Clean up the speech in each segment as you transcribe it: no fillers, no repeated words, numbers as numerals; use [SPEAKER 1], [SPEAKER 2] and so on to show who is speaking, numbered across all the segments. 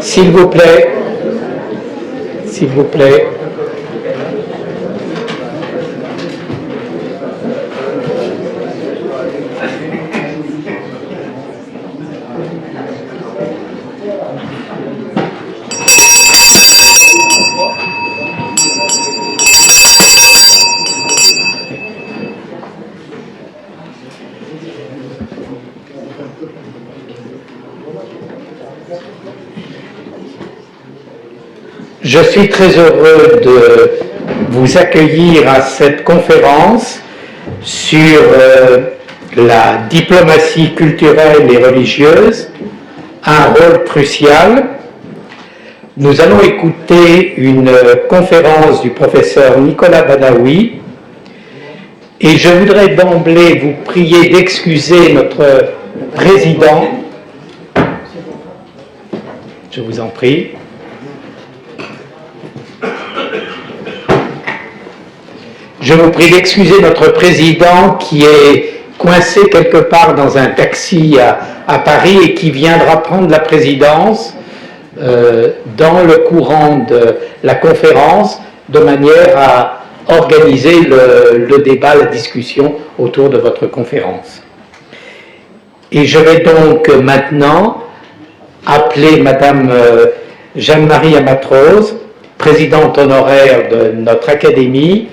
[SPEAKER 1] S'il vous plaît, s'il vous plaît. Je suis très heureux de vous accueillir à cette conférence sur la diplomatie culturelle et religieuse, un rôle crucial. Nous allons écouter une conférence du professeur Nicolas Badaoui et je voudrais d'emblée vous prier d'excuser notre président. Je vous en prie. Je vous prie d'excuser notre président qui est coincé quelque part dans un taxi à Paris et qui viendra prendre la présidence dans le courant de la conférence de manière à organiser le débat, la discussion autour de votre conférence. Et je vais donc maintenant appeler Madame Jeanne-Marie Amatrose, présidente honoraire de notre académie,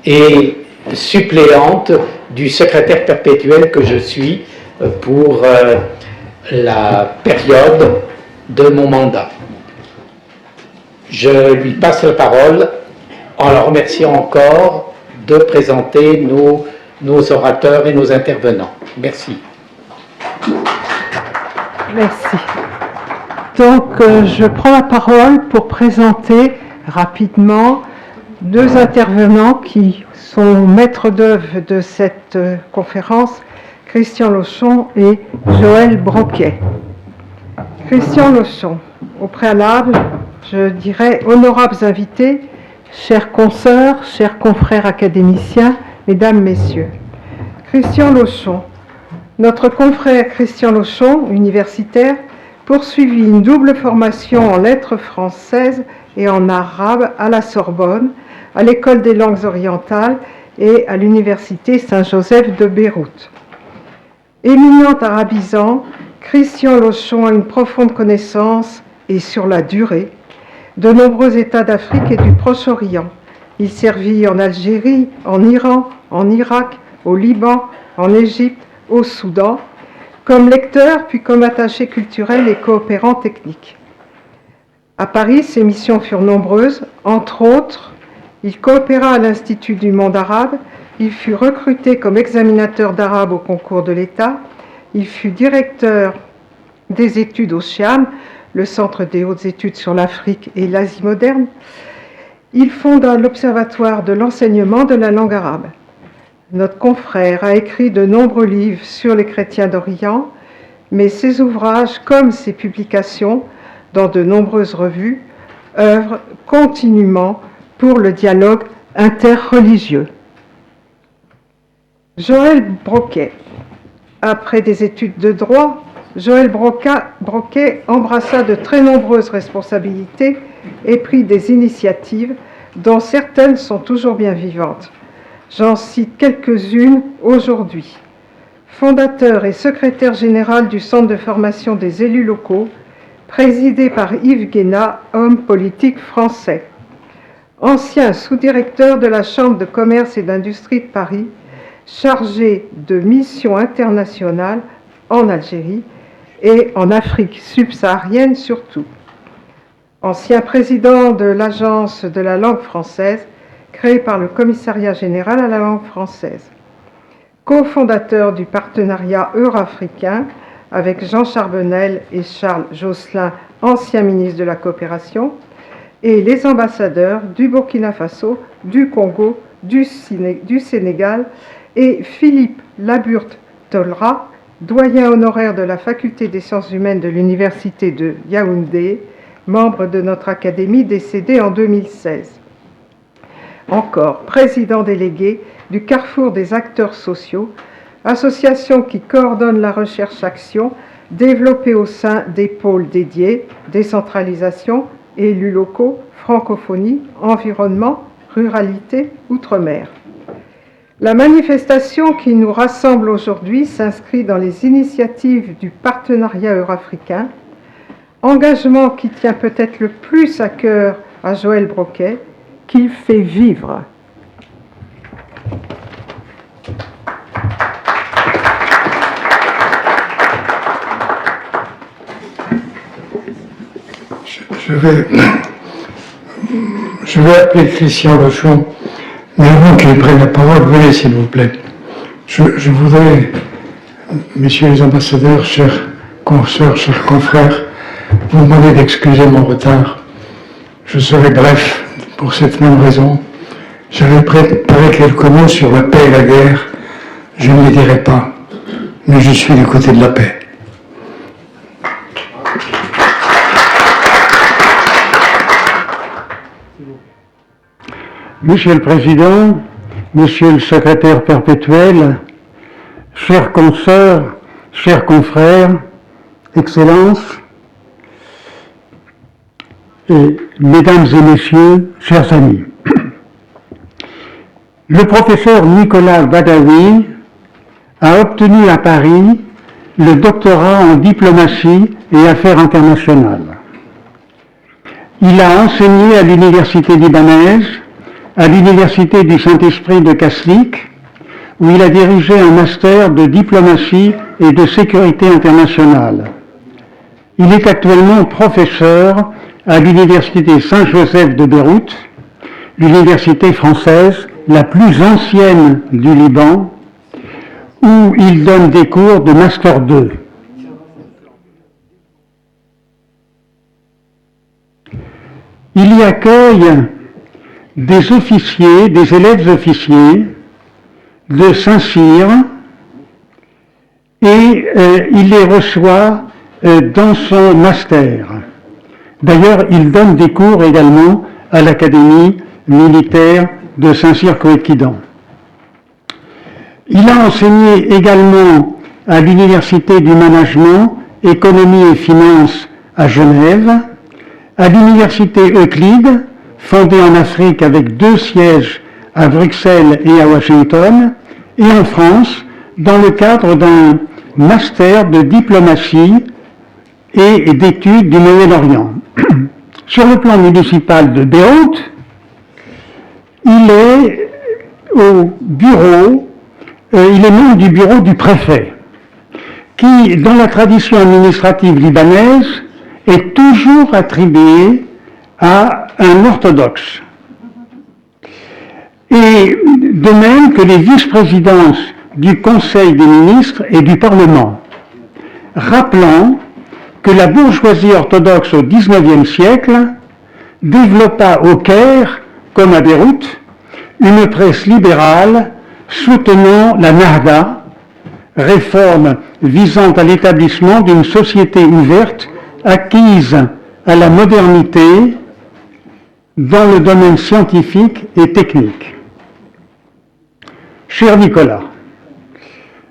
[SPEAKER 1] et suppléante du secrétaire perpétuel que je suis pour la période de mon mandat. Je lui passe la parole en la remerciant encore de présenter nos orateurs et nos intervenants. Merci.
[SPEAKER 2] Merci. Donc, je prends la parole pour présenter rapidement deux intervenants qui sont maîtres d'œuvre de cette conférence, Christian Lochon et Joël Broquet. Christian Lochon, au préalable, je dirais honorables invités, chers consoeurs, chers confrères académiciens, mesdames, messieurs. Christian Lochon, notre confrère Christian Lochon, universitaire, poursuivit une double formation en lettres françaises et en arabe à la Sorbonne, à l'École des langues orientales et à l'Université Saint-Joseph de Beyrouth. Éminent arabisant, Christian Lochon a une profonde connaissance, et sur la durée, de nombreux États d'Afrique et du Proche-Orient. Il servit en Algérie, en Iran, en Irak, au Liban, en Égypte, au Soudan, comme lecteur puis comme attaché culturel et coopérant technique. À Paris, ses missions furent nombreuses, entre autres, il coopéra à l'Institut du monde arabe, il fut recruté comme examinateur d'arabe au concours de l'État, il fut directeur des études au CIAM, le Centre des hautes études sur l'Afrique et l'Asie moderne. Il fonda l'Observatoire de l'enseignement de la langue arabe. Notre confrère a écrit de nombreux livres sur les chrétiens d'Orient, mais ses ouvrages, comme ses publications dans de nombreuses revues, œuvrent continuellement pour le dialogue interreligieux. Joël Broquet. Après des études de droit, Joël Broquet embrassa de très nombreuses responsabilités et prit des initiatives dont certaines sont toujours bien vivantes. J'en cite quelques-unes aujourd'hui. Fondateur et secrétaire général du Centre de formation des élus locaux, présidé par Yves Guéna, homme politique français. Ancien sous-directeur de la Chambre de commerce et d'industrie de Paris, chargé de missions internationales en Algérie et en Afrique subsaharienne surtout. Ancien président de l'Agence de la langue française, créée par le Commissariat général à la langue française. Cofondateur du partenariat euro-africain avec Jean Charbonnel et Charles Josselin, anciens ministres de la coopération, et les ambassadeurs du Burkina Faso, du Congo, du Sénégal, et Philippe Laburte-Tolra, doyen honoraire de la Faculté des sciences humaines de l'Université de Yaoundé, membre de notre académie décédé en 2016. Encore président délégué du Carrefour des acteurs sociaux, association qui coordonne la recherche-action développée au sein des pôles dédiés, décentralisation, élus locaux, francophonie, environnement, ruralité, outre-mer. La manifestation qui nous rassemble aujourd'hui s'inscrit dans les initiatives du partenariat euro-africain, engagement qui tient peut-être le plus à cœur à Joël Broquet, qu'il fait vivre.
[SPEAKER 3] Je vais appeler Christian Lochon, mais avant qu'il prenne la parole, venez s'il vous plaît. Je voudrais, messieurs les ambassadeurs, chers consoeurs, chers confrères, vous demander d'excuser mon retard. Je serai bref pour cette même raison. J'avais préparé quelques mots sur la paix et la guerre. Je ne les dirai pas, mais je suis du côté de la paix. Monsieur le Président, Monsieur le Secrétaire perpétuel, chers consoeurs, chers confrères, Excellences, Mesdames et Messieurs, chers amis. Le professeur Nicolas Badawi a obtenu à Paris le doctorat en diplomatie et affaires internationales. Il a enseigné à l'université libanaise, à l'université du Saint-Esprit de Kaslik, où il a dirigé un master de diplomatie et de sécurité internationale. Il est actuellement professeur à l'université Saint-Joseph de Beyrouth, l'université française la plus ancienne du Liban, où il donne des cours de Master 2. Il y accueille des officiers, des élèves officiers de Saint-Cyr et il les reçoit dans son master. D'ailleurs, il donne des cours également à l'Académie militaire de Saint-Cyr-Coëtquidan. Il a enseigné également à l'Université du Management, Économie et Finances à Genève, à l'Université Euclide, fondée en Afrique avec 2 sièges à Bruxelles et à Washington, et en France, dans le cadre d'un master de diplomatie et d'études du Moyen-Orient. Sur le plan municipal de Beyrouth, il est au bureau, il est membre du bureau du préfet, qui, dans la tradition administrative libanaise, est toujours attribué à un orthodoxe. Et de même que les vice-présidences du Conseil des ministres et du Parlement, rappelant que la bourgeoisie orthodoxe au XIXe siècle développa au Caire, comme à Beyrouth, une presse libérale soutenant la Nahda, réforme visant à l'établissement d'une société ouverte acquise à la modernité dans le domaine scientifique et technique. Cher Nicolas,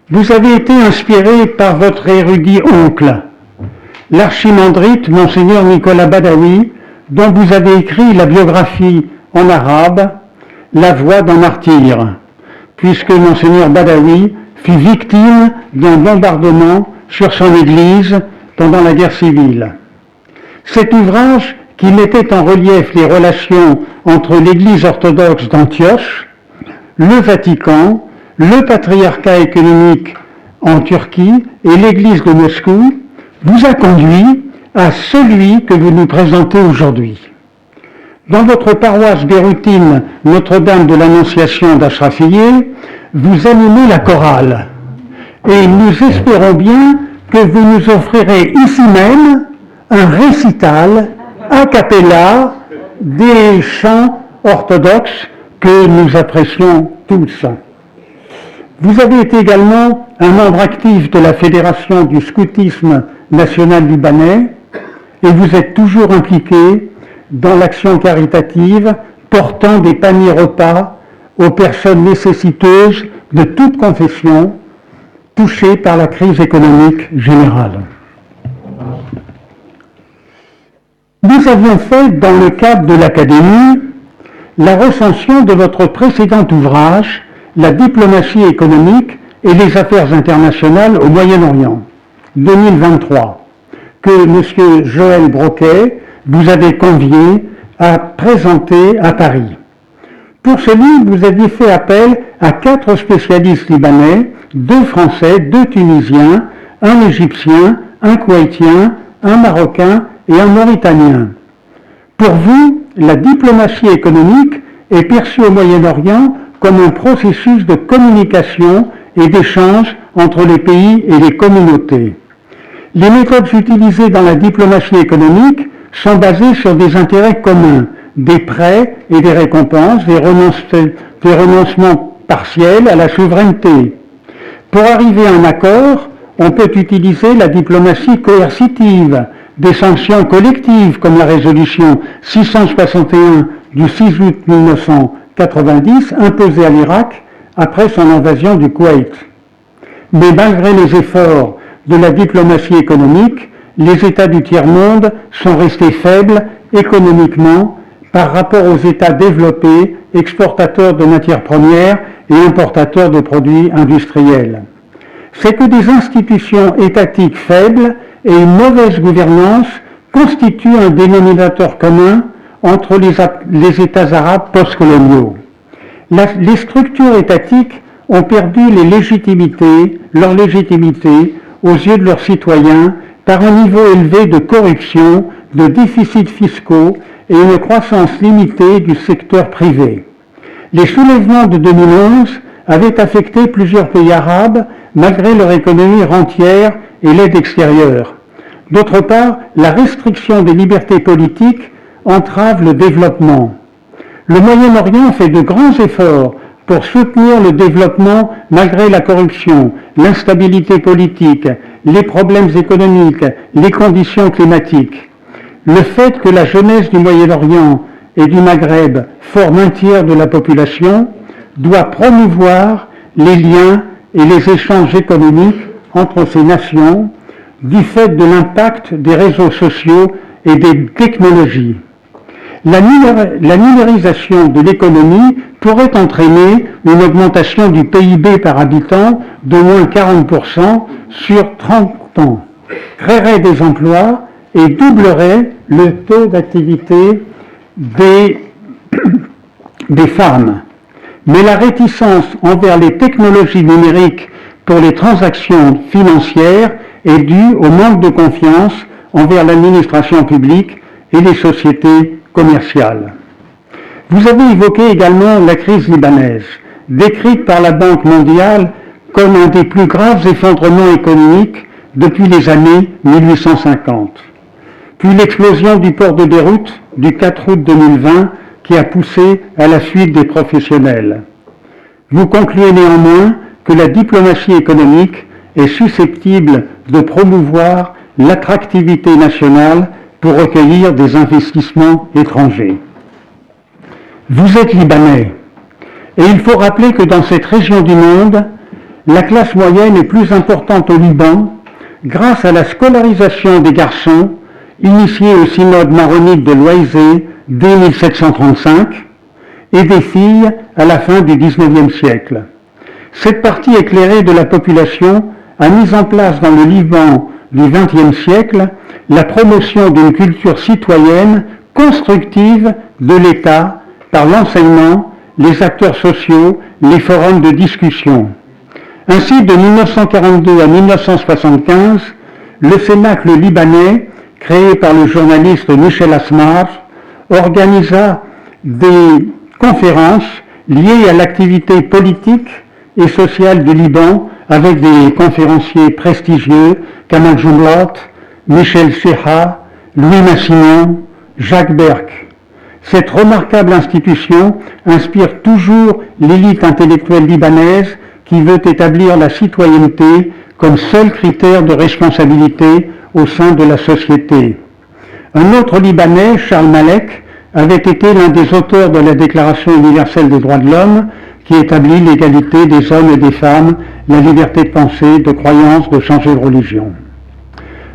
[SPEAKER 3] vous avez été inspiré par votre érudit oncle, l'archimandrite Monseigneur Nicolas Badawi, dont vous avez écrit la biographie en arabe, La voix d'un martyr, puisque Monseigneur Badawi fut victime d'un bombardement sur son église pendant la guerre civile. Cet ouvrage, qui mettait en relief les relations entre l'Église orthodoxe d'Antioche, le Vatican, le patriarcat économique en Turquie et l'Église de Moscou, vous a conduit à celui que vous nous présentez aujourd'hui. Dans votre paroisse béroutine Notre-Dame de l'Annonciation d'Ashrafiyeh, vous animez la chorale. Et nous espérons bien que vous nous offrirez ici même un récital a cappella des chants orthodoxes que nous apprécions tous. Vous avez été également un membre actif de la Fédération du scoutisme national libanais et vous êtes toujours impliqué dans l'action caritative portant des paniers repas aux personnes nécessiteuses de toute confession touchés par la crise économique générale. Nous avions fait, dans le cadre de l'Académie, la recension de votre précédent ouvrage, La diplomatie économique et les affaires internationales au Moyen-Orient, 2023, que M. Joël Broquet vous avait convié à présenter à Paris. Pour ce livre, vous aviez fait appel à 4 spécialistes libanais, 2 Français, 2 Tunisiens, un Égyptien, un Koweïtien, un Marocain et un Mauritanien. Pour vous, la diplomatie économique est perçue au Moyen-Orient comme un processus de communication et d'échange entre les pays et les communautés. Les méthodes utilisées dans la diplomatie économique sont basées sur des intérêts communs, des prêts et des récompenses, des renoncements partiels à la souveraineté. Pour arriver à un accord, on peut utiliser la diplomatie coercitive, des sanctions collectives comme la résolution 661 du 6 août 1990 imposée à l'Irak après son invasion du Koweït. Mais malgré les efforts de la diplomatie économique, les États du tiers-monde sont restés faibles économiquement par rapport aux États développés, exportateurs de matières premières et importateurs de produits industriels. C'est que des institutions étatiques faibles et une mauvaise gouvernance constituent un dénominateur commun entre les États arabes postcoloniaux. Les structures étatiques ont perdu leur légitimité aux yeux de leurs citoyens par un niveau élevé de corruption, de déficits fiscaux et une croissance limitée du secteur privé. Les soulèvements de 2011 avaient affecté plusieurs pays arabes malgré leur économie rentière et l'aide extérieure. D'autre part, la restriction des libertés politiques entrave le développement. Le Moyen-Orient fait de grands efforts pour soutenir le développement malgré la corruption, l'instabilité politique, les problèmes économiques, les conditions climatiques. Le fait que la jeunesse du Moyen-Orient et du Maghreb forme un tiers de la population doit promouvoir les liens et les échanges économiques entre ces nations du fait de l'impact des réseaux sociaux et des technologies. La numérisation de l'économie pourrait entraîner une augmentation du PIB par habitant d'au moins 40% sur 30 ans, créerait des emplois et doublerait le taux d'activité des femmes. Mais la réticence envers les technologies numériques pour les transactions financières est due au manque de confiance envers l'administration publique et les sociétés commerciales. Vous avez évoqué également la crise libanaise, décrite par la Banque mondiale comme un des plus graves effondrements économiques depuis les années 1850. Puis l'explosion du port de Beyrouth du 4 août 2020 qui a poussé à la fuite des professionnels. Vous concluez néanmoins que la diplomatie économique est susceptible de promouvoir l'attractivité nationale pour recueillir des investissements étrangers. Vous êtes libanais, et il faut rappeler que dans cette région du monde, la classe moyenne est plus importante au Liban grâce à la scolarisation des garçons initiés au synode maronite de Loisé dès 1735 et des filles à la fin du XIXe siècle. Cette partie éclairée de la population a mis en place dans le Liban du XXe siècle la promotion d'une culture citoyenne constructive de l'État par l'enseignement, les acteurs sociaux, les forums de discussion. Ainsi, de 1942 à 1975, le Cénacle libanais, créé par le journaliste Michel Asmar, organisa des conférences liées à l'activité politique et sociale du Liban avec des conférenciers prestigieux, Kamal Jumblat, Michel Cheha, Louis Massignon, Jacques Berck. Cette remarquable institution inspire toujours l'élite intellectuelle libanaise qui veut établir la citoyenneté comme seul critère de responsabilité au sein de la société. Un autre Libanais, Charles Malek, avait été l'un des auteurs de la Déclaration universelle des droits de l'homme, qui établit l'égalité des hommes et des femmes, la liberté de penser, de croyance, de changer de religion.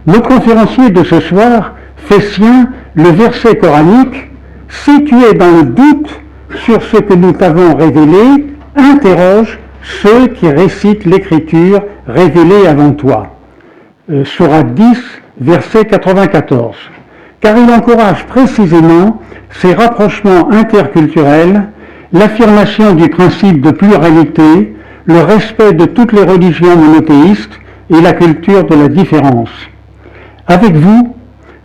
[SPEAKER 3] Notre conférencier de ce soir fait sien le verset coranique « Si tu es dans le doute sur ce que nous t'avons révélé, interroge ceux qui récitent l'écriture révélée avant toi. » Sourate 10, verset 94. Car il encourage précisément ces rapprochements interculturels, l'affirmation du principe de pluralité, le respect de toutes les religions monothéistes et la culture de la différence. Avec vous,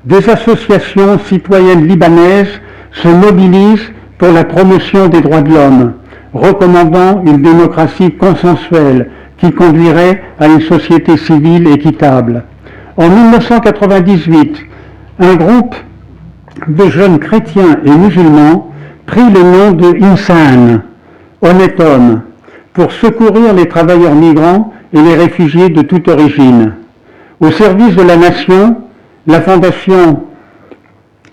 [SPEAKER 3] des associations citoyennes libanaises se mobilisent pour la promotion des droits de l'homme, recommandant une démocratie consensuelle qui conduirait à une société civile équitable. En 1998, un groupe de jeunes chrétiens et musulmans prit le nom de Insan, honnête homme, pour secourir les travailleurs migrants et les réfugiés de toute origine. Au service de la nation, la fondation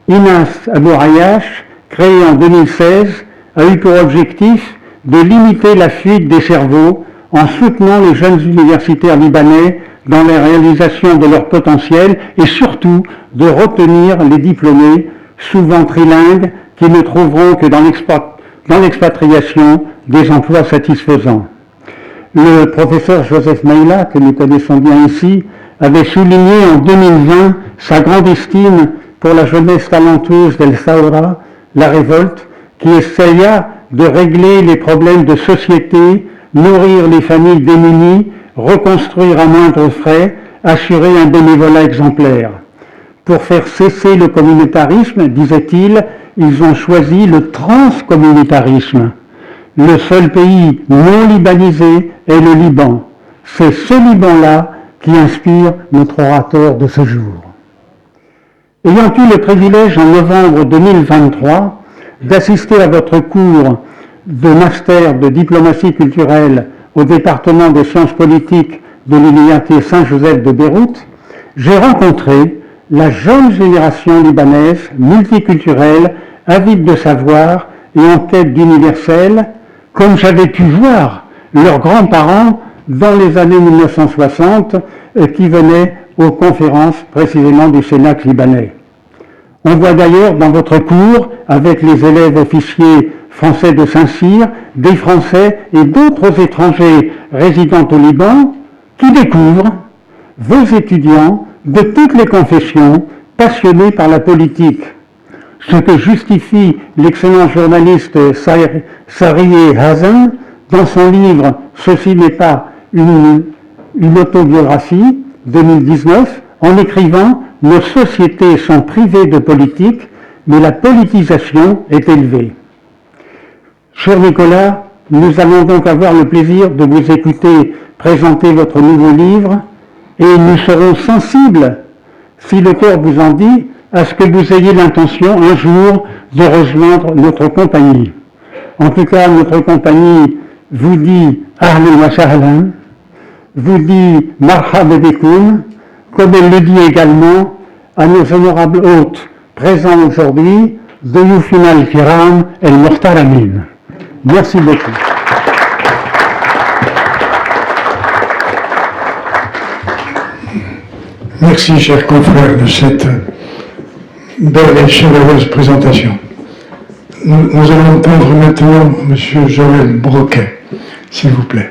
[SPEAKER 3] Inas Abou Ayash, créée en 2016, a eu pour objectif de limiter la fuite des cerveaux en soutenant les jeunes universitaires libanais dans la réalisation de leur potentiel et surtout de retenir les diplômés, souvent trilingues, qui ne trouveront que dans l'expatriation des emplois satisfaisants. Le professeur Joseph Maïla, que nous connaissons bien ici, avait souligné en 2020 sa grande estime pour la jeunesse talentueuse d'El Saoura, la révolte, qui essaya de régler les problèmes de société, nourrir les familles démunies, reconstruire à moindre frais, assurer un bénévolat exemplaire. Pour faire cesser le communautarisme, disait-il, ils ont choisi le transcommunautarisme. Le seul pays non libanisé est le Liban. C'est ce Liban-là qui inspire notre orateur de ce jour. Ayant eu le privilège en novembre 2023 d'assister à votre cours de master de diplomatie culturelle au département des sciences politiques de l'Université Saint-Joseph de Beyrouth, j'ai rencontré la jeune génération libanaise multiculturelle, avide de savoir et en quête d'universel, comme j'avais pu voir leurs grands-parents dans les années 1960 qui venaient aux conférences précisément du Cénacle libanais. On voit d'ailleurs dans votre cours, avec les élèves officiers français de Saint-Cyr, des Français et d'autres étrangers résidant au Liban, qui découvrent vos étudiants de toutes les confessions passionnés par la politique. Ce que justifie l'excellent journaliste Sarieh Hasan dans son livre « Ceci n'est pas une autobiographie » 2019, en écrivant « Nos sociétés sont privées de politique, mais la politisation est élevée ». Cher Nicolas, nous allons donc avoir le plaisir de vous écouter présenter votre nouveau livre et nous serons sensibles, si le cœur vous en dit, à ce que vous ayez l'intention un jour de rejoindre notre compagnie. En tout cas, notre compagnie vous dit « Ahlan wa sahlan », vous dit « Marhaba bikoum », comme elle le dit également à nos honorables hôtes présents aujourd'hui, Doyoufina al-Kiram el-Muhtaramin. Merci beaucoup.
[SPEAKER 4] Merci, chers confrères, de cette belle et chaleureuse présentation. Nous allons entendre maintenant M. Joël Broquet, s'il vous plaît.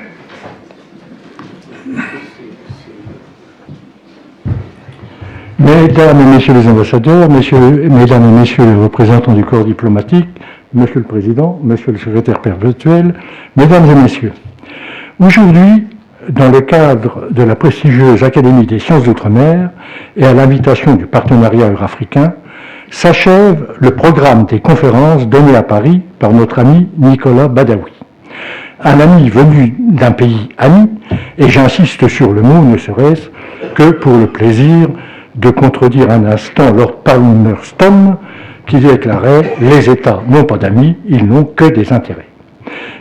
[SPEAKER 5] Mesdames et messieurs les ambassadeurs, mesdames et messieurs les représentants du corps diplomatique, monsieur le président, monsieur le secrétaire perpétuel, mesdames et messieurs, aujourd'hui, dans le cadre de la prestigieuse Académie des sciences d'outre-mer et à l'invitation du partenariat eurafricain, s'achève le programme des conférences donné à Paris par notre ami Nicolas Badawi. Un ami venu d'un pays ami, et j'insiste sur le mot ne serait-ce que pour le plaisir de contredire un instant Lord Palmerston qui déclarait « Les États n'ont pas d'amis, ils n'ont que des intérêts ».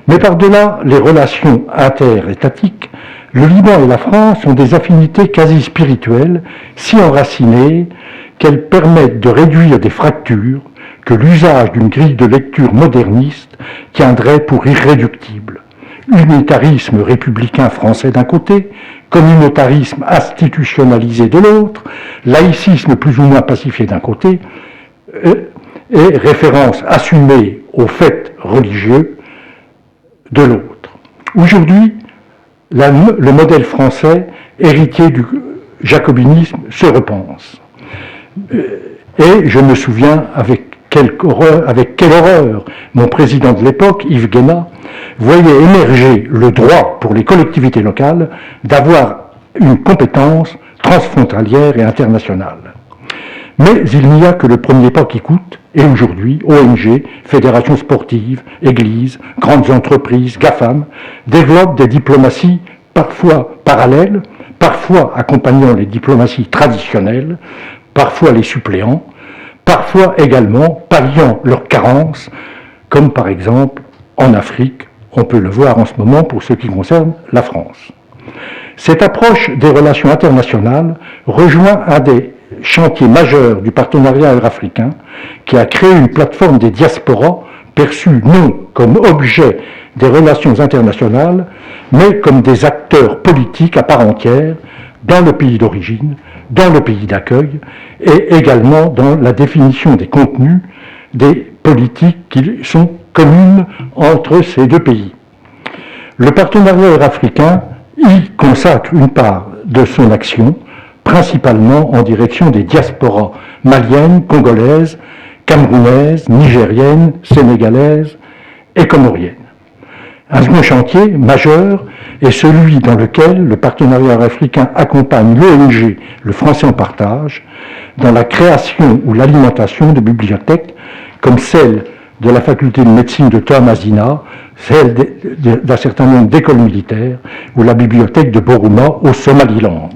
[SPEAKER 5] Mais par-delà les relations interétatiques, le Liban et la France ont des affinités quasi spirituelles, si enracinées qu'elles permettent de réduire des fractures que l'usage d'une grille de lecture moderniste tiendrait pour irréductible. unitarisme républicain français d'un côté, communautarisme institutionnalisé de l'autre, laïcisme plus ou moins pacifié d'un côté, et référence assumée aux faits religieux de l'autre. Aujourd'hui, le modèle français, héritier du jacobinisme, se repense. Et je me souviens avec quelle horreur mon président de l'époque, Yves Guéna, voyait émerger le droit pour les collectivités locales d'avoir une compétence transfrontalière et internationale. Mais il n'y a que le premier pas qui coûte, et aujourd'hui, ONG, fédérations sportives, églises, grandes entreprises, GAFAM, développent des diplomaties parfois parallèles, parfois accompagnant les diplomaties traditionnelles, parfois les suppléants, parfois également palliant leurs carences, comme par exemple en Afrique, on peut le voir en ce moment pour ce qui concerne la France. Cette approche des relations internationales rejoint un des chantiers majeurs du partenariat eurafricain qui a créé une plateforme des diasporas perçues non comme objet des relations internationales, mais comme des acteurs politiques à part entière dans le pays d'origine, dans le pays d'accueil et également dans la définition des contenus des politiques qui sont communes entre ces deux pays. Le partenariat eurafricain y consacre une part de son action, principalement en direction des diasporas maliennes, congolaises, camerounaises, nigériennes, sénégalaises et comoriennes. Un second chantier majeur est celui dans lequel le partenariat africain accompagne l'ONG Le Français en Partage dans la création ou l'alimentation de bibliothèques comme celle de la faculté de médecine de Toamasina, celle d'un certain nombre d'écoles militaires ou la bibliothèque de Boruma au Somaliland.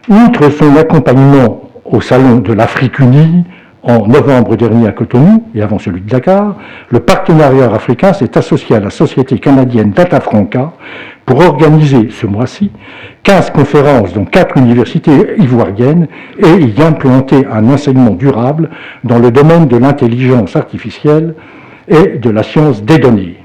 [SPEAKER 5] Outre son accompagnement au Salon de l'Afrique unie en novembre dernier à Cotonou et avant celui de Dakar, le partenariat africain s'est associé à la société canadienne Data Franca pour organiser ce mois-ci 15 conférences dans 4 universités ivoiriennes et y implanter un enseignement durable dans le domaine de l'intelligence artificielle et de la science des données.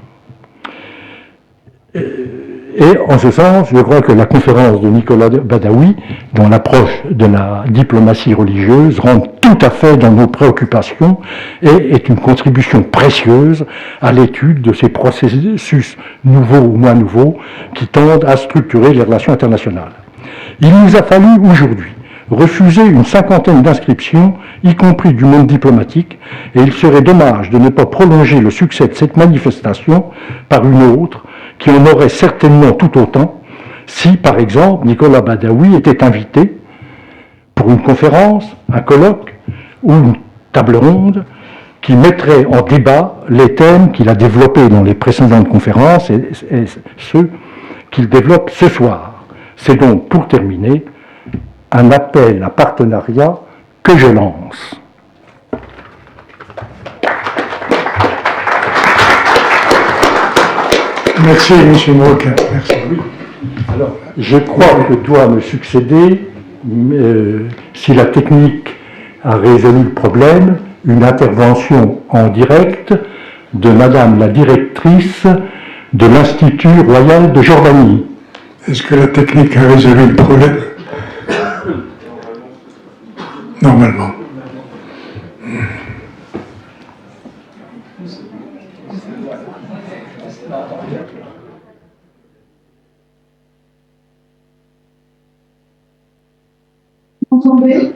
[SPEAKER 5] Et en ce sens, je crois que la conférence de Nicolas Badawi, dans l'approche de la diplomatie religieuse, rentre tout à fait dans nos préoccupations et est une contribution précieuse à l'étude de ces processus nouveaux ou moins nouveaux qui tendent à structurer les relations internationales. Il nous a fallu aujourd'hui refuser une 50aine d'inscriptions, y compris du monde diplomatique, et il serait dommage de ne pas prolonger le succès de cette manifestation par une autre, qui en aurait certainement tout autant si, par exemple, Nicolas Badawi était invité pour une conférence, un colloque ou une table ronde qui mettrait en débat les thèmes qu'il a développés dans les précédentes conférences et ceux qu'il développe ce soir. C'est donc, pour terminer, un appel à partenariat que je lance.
[SPEAKER 4] Merci, M. Broca. Merci.
[SPEAKER 5] Alors, je crois que doit me succéder, si la technique a résolu le problème, une intervention en direct de Madame la directrice de l'Institut royal de Jordanie.
[SPEAKER 4] Est-ce que la technique a résolu le problème? Normalement.
[SPEAKER 6] Entendez?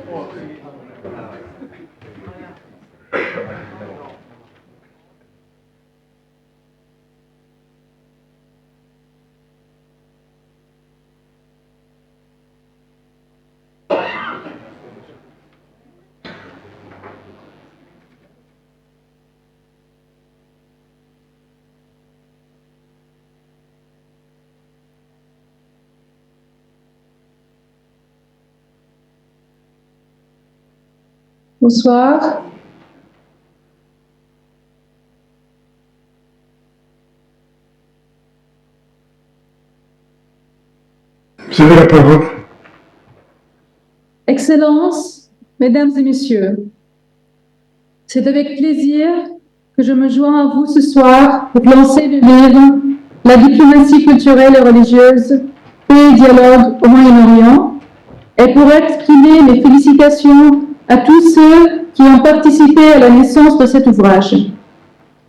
[SPEAKER 6] Bonsoir.
[SPEAKER 4] Vous avez la parole.
[SPEAKER 6] Excellences, Mesdames et Messieurs, c'est avec plaisir que je me joins à vous ce soir pour lancer le livre la diplomatie culturelle et religieuse, paix et dialogue au Moyen-Orient, et pour exprimer mes félicitations à tous ceux qui ont participé à la naissance de cet ouvrage.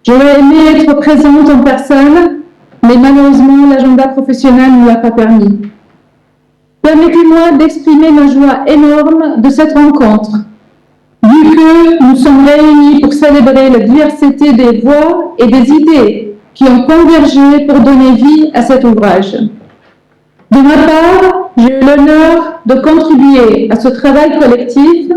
[SPEAKER 6] J'aurais aimé être présente en personne, mais malheureusement l'agenda professionnel ne l'a pas permis. Permettez-moi d'exprimer ma joie énorme de cette rencontre, vu que nous sommes réunis pour célébrer la diversité des voix et des idées qui ont convergé pour donner vie à cet ouvrage. De ma part, j'ai eu l'honneur de contribuer à ce travail collectif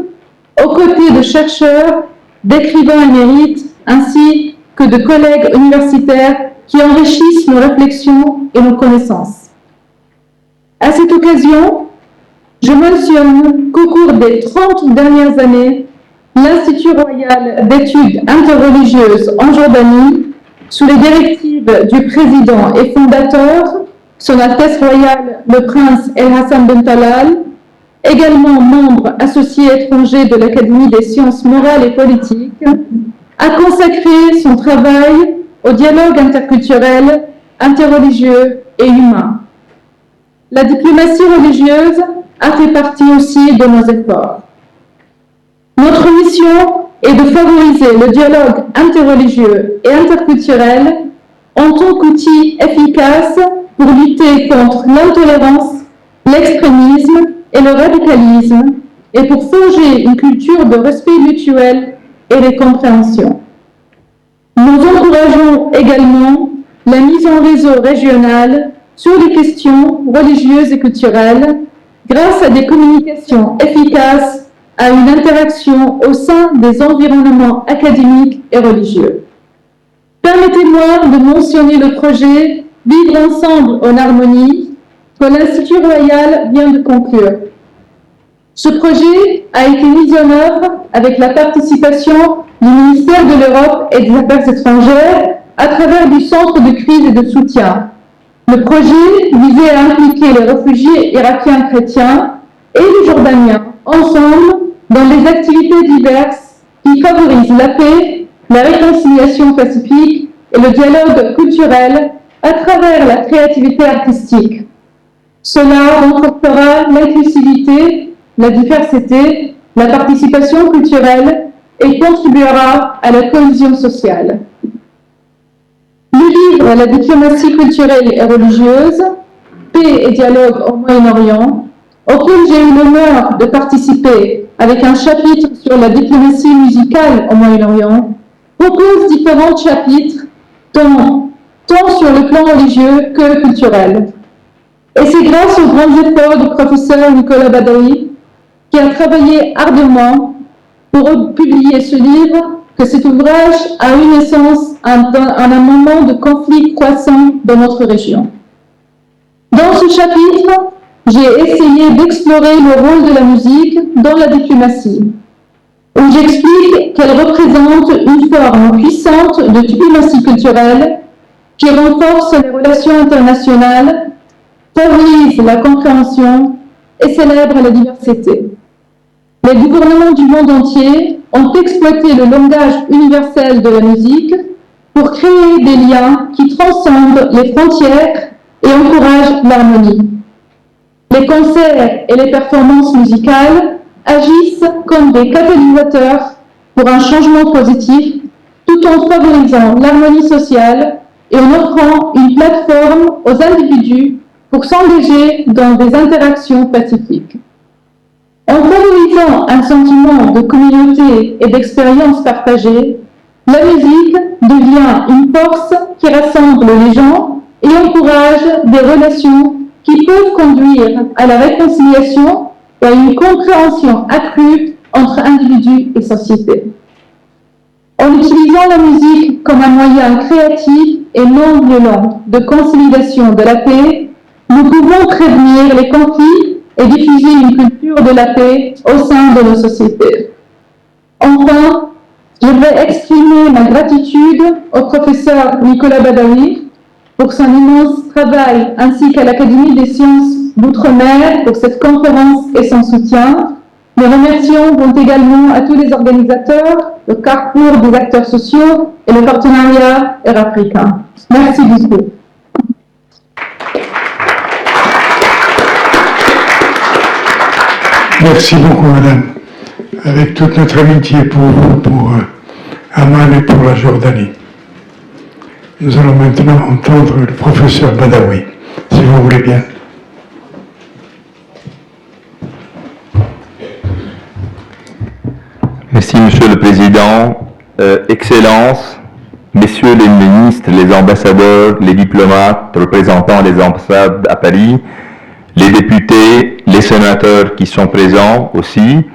[SPEAKER 6] aux côtés de chercheurs, d'écrivains émérites, ainsi que de collègues universitaires qui enrichissent nos réflexions et nos connaissances. À cette occasion, je mentionne qu'au cours des 30 dernières années, l'Institut royal d'études interreligieuses en Jordanie, sous les directives du président et fondateur, Son Altesse royale le prince El Hassan Ben Talal, également membre associé étranger de l'Académie des sciences morales et politiques, a consacré son travail au dialogue interculturel, interreligieux et humain. La diplomatie religieuse a fait partie aussi de nos efforts. Notre mission est de favoriser le dialogue interreligieux et interculturel en tant qu'outil efficace pour lutter contre l'intolérance, l'extrémisme et le radicalisme et pour forger une culture de respect mutuel et de compréhension. Nous encourageons également la mise en réseau régional sur les questions religieuses et culturelles grâce à des communications efficaces à une interaction au sein des environnements académiques et religieux. Permettez-moi de mentionner le projet Vivre ensemble en harmonie que l'Institut royal vient de conclure. Ce projet a été mis en œuvre avec la participation du ministère de l'Europe et des Affaires étrangères à travers du Centre de crise et de soutien. Le projet visait à impliquer les réfugiés irakiens chrétiens et les Jordaniens ensemble dans des activités diverses qui favorisent la paix, la réconciliation pacifique et le dialogue culturel à travers la créativité artistique. Cela renforcera l'inclusivité, la diversité, la participation culturelle et contribuera à la cohésion sociale. Le livre « La diplomatie culturelle et religieuse, paix et dialogue au Moyen-Orient », auquel j'ai eu l'honneur de participer avec un chapitre sur la diplomatie musicale au Moyen-Orient, propose différents chapitres tant sur le plan religieux que culturel. Et c'est grâce aux grands efforts du professeur Nicolas Badawi, qui a travaillé ardemment pour publier ce livre, que cet ouvrage a eu naissance à un moment de conflit croissant dans notre région. Dans ce chapitre, j'ai essayé d'explorer le rôle de la musique dans la diplomatie, où j'explique qu'elle représente une forme puissante de diplomatie culturelle qui renforce les relations internationales, favorise la compréhension et célèbre la diversité. Les gouvernements du monde entier ont exploité le langage universel de la musique pour créer des liens qui transcendent les frontières et encouragent l'harmonie. Les concerts et les performances musicales agissent comme des catalysateurs pour un changement positif, tout en favorisant l'harmonie sociale et en offrant une plateforme aux individus pour s'engager dans des interactions pacifiques. En favorisant un sentiment de communauté et d'expérience partagée, la musique devient une force qui rassemble les gens et encourage des relations qui peuvent conduire à la réconciliation et à une compréhension accrue entre individus et sociétés. En utilisant la musique comme un moyen créatif et non violent de consolidation de la paix, nous pouvons prévenir les conflits et diffuser une culture de la paix au sein de nos sociétés. Enfin, je vais exprimer ma gratitude au professeur Nicolas Badawi pour son immense travail, ainsi qu'à l'Académie des sciences d'Outre-mer pour cette conférence et son soutien. Mes remerciements vont également à tous les organisateurs, le carrefour des acteurs sociaux et le partenariat eurafricain. Merci beaucoup.
[SPEAKER 4] Merci beaucoup, madame. Avec toute notre amitié pour vous, pour Amman et pour la Jordanie. Nous allons maintenant entendre le professeur Badawi, si vous voulez bien.
[SPEAKER 7] Merci, Monsieur le Président. Excellences, Messieurs les ministres, les ambassadeurs, les diplomates représentant les ambassades à Paris, les députés, les sénateurs qui sont présents aussi,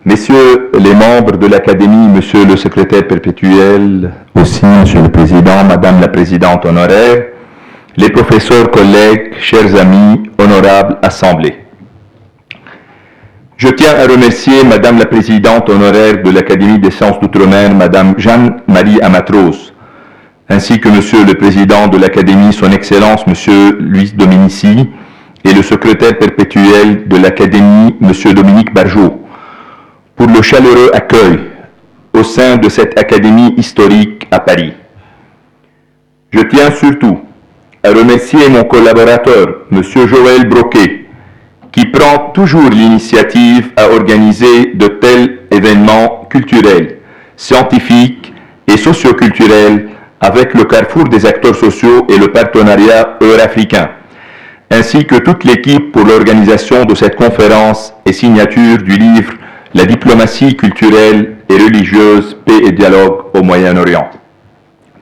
[SPEAKER 7] Messieurs les membres de l'Académie, Monsieur le secrétaire perpétuel, aussi Monsieur le Président, Madame la Présidente honoraire, les professeurs, collègues, chers amis, honorables assemblées. Je tiens à remercier Madame la Présidente honoraire de l'Académie des sciences d'outre-mer, Madame Jeanne-Marie Amatros, ainsi que Monsieur le Président de l'Académie, Son Excellence Monsieur Louis Dominici, et le secrétaire perpétuel de l'Académie, Monsieur Dominique Barjot, pour le chaleureux accueil au sein de cette Académie historique à Paris. Je tiens surtout à remercier mon collaborateur, Monsieur Joël Broquet, qui prend toujours l'initiative à organiser de tels événements culturels, scientifiques et socioculturels avec le carrefour des acteurs sociaux et le partenariat eurafricain, ainsi que toute l'équipe pour l'organisation de cette conférence et signature du livre « La diplomatie culturelle et religieuse, paix et dialogue au Moyen-Orient »,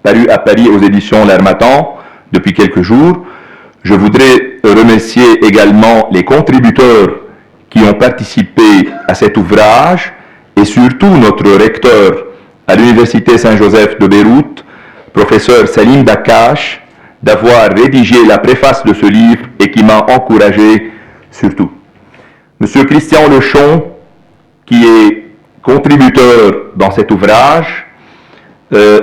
[SPEAKER 7] paru à Paris aux éditions L'Harmattan depuis quelques jours. Je voudrais remercier également les contributeurs qui ont participé à cet ouvrage et surtout notre recteur à l'Université Saint-Joseph de Beyrouth, professeur Salim Dakash, d'avoir rédigé la préface de ce livre et qui m'a encouragé surtout. Monsieur Christian Lechon, qui est contributeur dans cet ouvrage,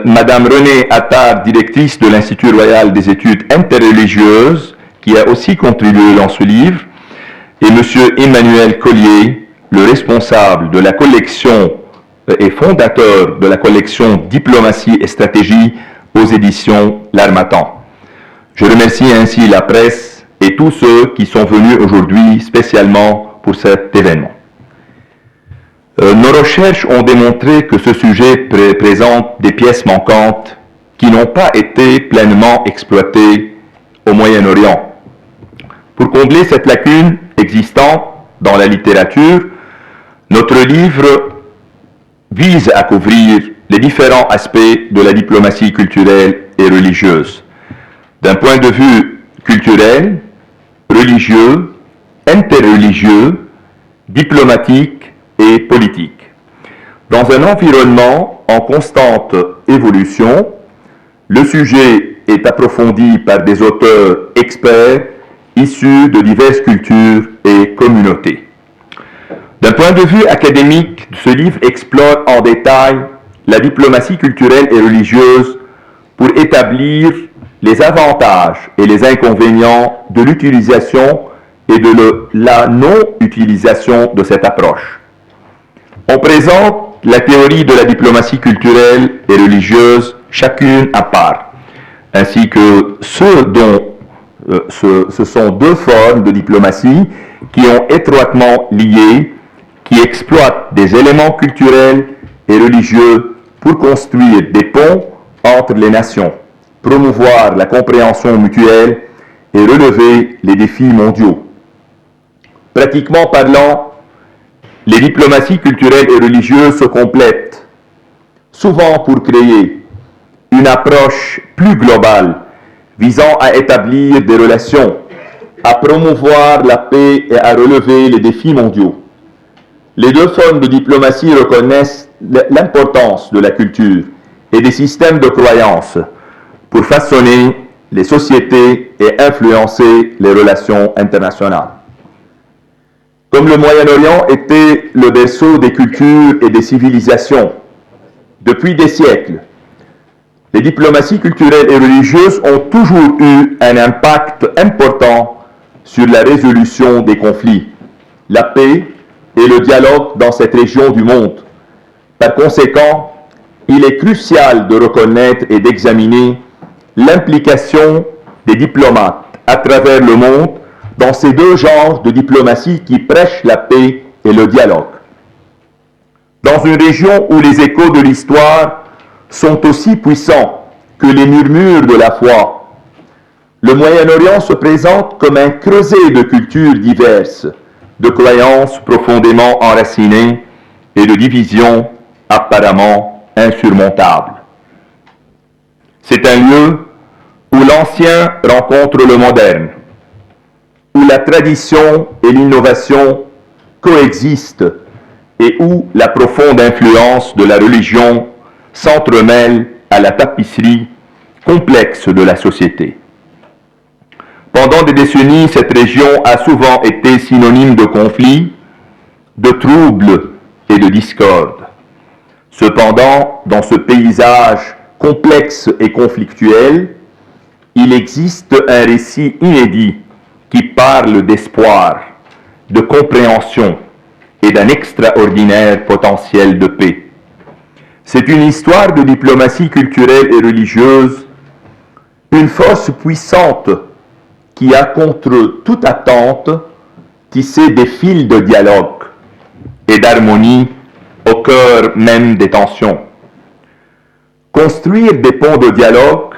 [SPEAKER 7] Madame Renée Attard, directrice de l'Institut royal des études interreligieuses, qui a aussi contribué dans ce livre, et Monsieur Emmanuel Collier, le responsable de la collection et fondateur de la collection Diplomatie et Stratégie aux éditions L'Harmattan. Je remercie ainsi la presse et tous ceux qui sont venus aujourd'hui spécialement pour cet événement. Nos recherches ont démontré que ce sujet présente des pièces manquantes qui n'ont pas été pleinement exploitées au Moyen-Orient. Pour combler cette lacune existante dans la littérature, notre livre vise à couvrir les différents aspects de la diplomatie culturelle et religieuse. D'un point de vue culturel, religieux, interreligieux, diplomatique et politique. Dans un environnement en constante évolution, le sujet est approfondi par des auteurs experts issus de diverses cultures et communautés. D'un point de vue académique, ce livre explore en détail la diplomatie culturelle et religieuse pour établir les avantages et les inconvénients de l'utilisation et de la non-utilisation de cette approche. On présente la théorie de la diplomatie culturelle et religieuse chacune à part, ainsi que ce sont deux formes de diplomatie qui ont étroitement lié, qui exploitent des éléments culturels et religieux pour construire des ponts entre les nations, promouvoir la compréhension mutuelle et relever les défis mondiaux. Pratiquement parlant, les diplomaties culturelles et religieuses se complètent, souvent pour créer une approche plus globale visant à établir des relations, à promouvoir la paix et à relever les défis mondiaux. Les deux formes de diplomatie reconnaissent l'importance de la culture et des systèmes de croyances pour façonner les sociétés et influencer les relations internationales. Comme le Moyen-Orient était le berceau des cultures et des civilisations depuis des siècles, les diplomaties culturelles et religieuses ont toujours eu un impact important sur la résolution des conflits, la paix et le dialogue dans cette région du monde. Par conséquent, il est crucial de reconnaître et d'examiner l'implication des diplomates à travers le monde dans ces deux genres de diplomatie qui prêchent la paix et le dialogue. Dans une région où les échos de l'histoire sont aussi puissants que les murmures de la foi, le Moyen-Orient se présente comme un creuset de cultures diverses, de croyances profondément enracinées et de divisions apparemment insurmontables. C'est un lieu où l'ancien rencontre le moderne, où la tradition et l'innovation coexistent et où la profonde influence de la religion s'entremêle à la tapisserie complexe de la société. Pendant des décennies, cette région a souvent été synonyme de conflits, de troubles et de discorde. Cependant, dans ce paysage complexe et conflictuel, il existe un récit inédit qui parle d'espoir, de compréhension et d'un extraordinaire potentiel de paix. C'est une histoire de diplomatie culturelle et religieuse, une force puissante qui a contre toute attente tissé des fils de dialogue et d'harmonie au cœur même des tensions. Construire des ponts de dialogue,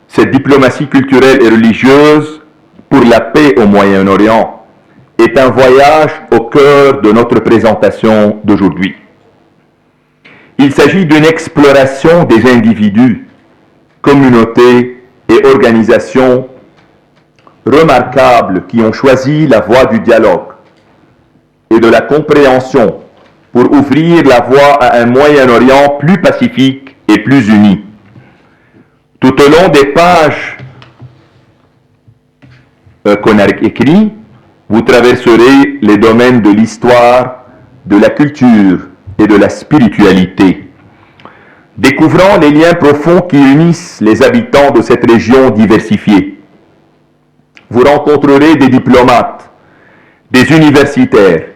[SPEAKER 7] cette diplomatie culturelle et religieuse pour la paix au Moyen-Orient, est un voyage au cœur de notre présentation d'aujourd'hui. Il s'agit d'une exploration des individus, communautés et organisations remarquables qui ont choisi la voie du dialogue et de la compréhension pour ouvrir la voie à un Moyen-Orient plus pacifique et plus uni. Tout au long des pages qu'on a écrites, vous traverserez les domaines de l'histoire, de la culture et de la spiritualité, découvrant les liens profonds qui unissent les habitants de cette région diversifiée. Vous rencontrerez des diplomates, des universitaires,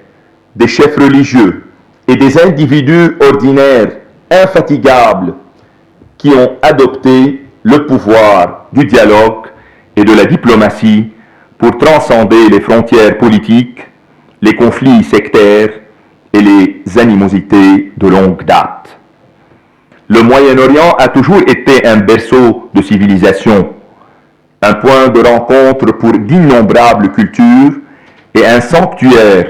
[SPEAKER 7] des chefs religieux et des individus ordinaires infatigables qui ont adopté le pouvoir du dialogue et de la diplomatie pour transcender les frontières politiques, les conflits sectaires et les animosités de longue date. Le Moyen-Orient a toujours été un berceau de civilisation, un point de rencontre pour d'innombrables cultures et un sanctuaire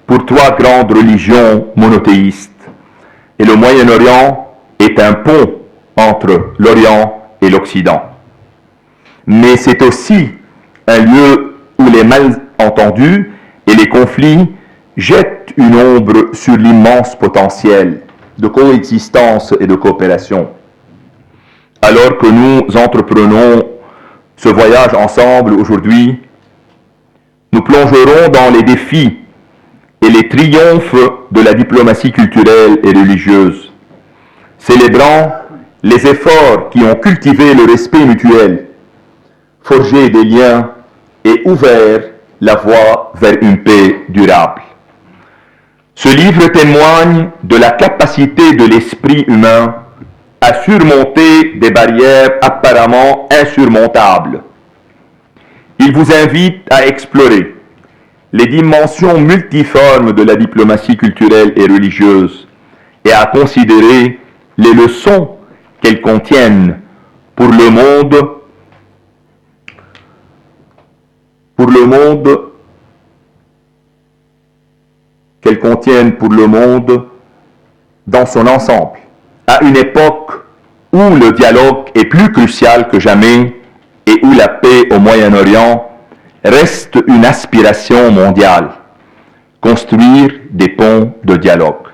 [SPEAKER 7] pour trois grandes religions monothéistes. Et le Moyen-Orient est un pont entre l'Orient et l'Occident. Mais c'est aussi un lieu où les malentendus et les conflits jettent une ombre sur l'immense potentiel de coexistence et de coopération. Alors que nous entreprenons ce voyage ensemble aujourd'hui, nous plongerons dans les défis et les triomphes de la diplomatie culturelle et religieuse, célébrant les efforts qui ont cultivé le respect mutuel, forgé des liens et ouvert la voie vers une paix durable. Ce livre témoigne de la capacité de l'esprit humain à surmonter des barrières apparemment insurmontables. Il vous invite à explorer les dimensions multiformes de la diplomatie culturelle et religieuse et à considérer les leçons qu'elles contiennent pour le monde dans son ensemble, à une époque où le dialogue est plus crucial que jamais et où la paix au Moyen-Orient reste une aspiration mondiale. Construire des ponts de dialogue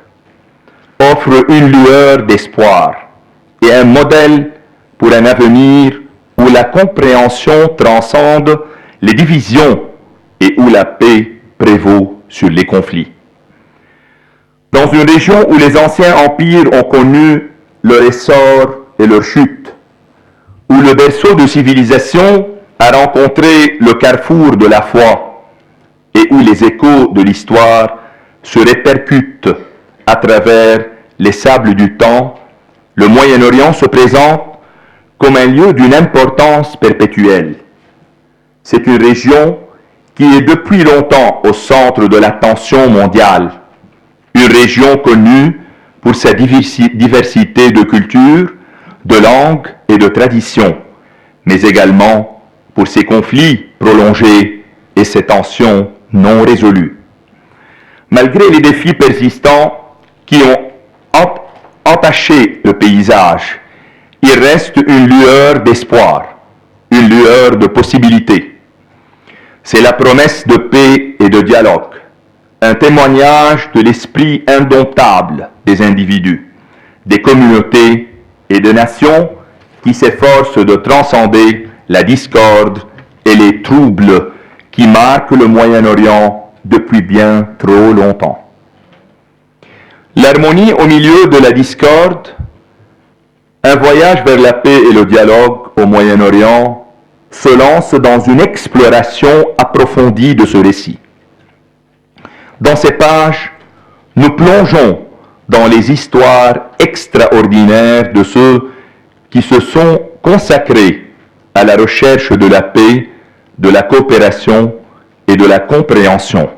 [SPEAKER 7] offre une lueur d'espoir et un modèle pour un avenir où la compréhension transcende les divisions et où la paix prévaut sur les conflits. Dans une région où les anciens empires ont connu leur essor et leur chute, où le berceau de civilisation a rencontré le carrefour de la foi et où les échos de l'histoire se répercutent à travers les sables du temps, le Moyen-Orient se présente comme un lieu d'une importance perpétuelle. C'est une région qui est depuis longtemps au centre de l'attention mondiale, une région connue pour sa diversité de cultures, de langues et de traditions, mais également pour ses conflits prolongés et ses tensions non résolues. Malgré les défis persistants qui ont entaché le paysage, il reste une lueur d'espoir, une lueur de possibilités. C'est la promesse de paix et de dialogue, un témoignage de l'esprit indomptable des individus, des communautés et des nations qui s'efforcent de transcender la discorde et les troubles qui marquent le Moyen-Orient depuis bien trop longtemps. L'harmonie au milieu de la discorde, un voyage vers la paix et le dialogue au Moyen-Orient se lance dans une exploration approfondie de ce récit. Dans ces pages, nous plongeons dans les histoires extraordinaires de ceux qui se sont consacrés à la recherche de la paix, de la coopération et de la compréhension.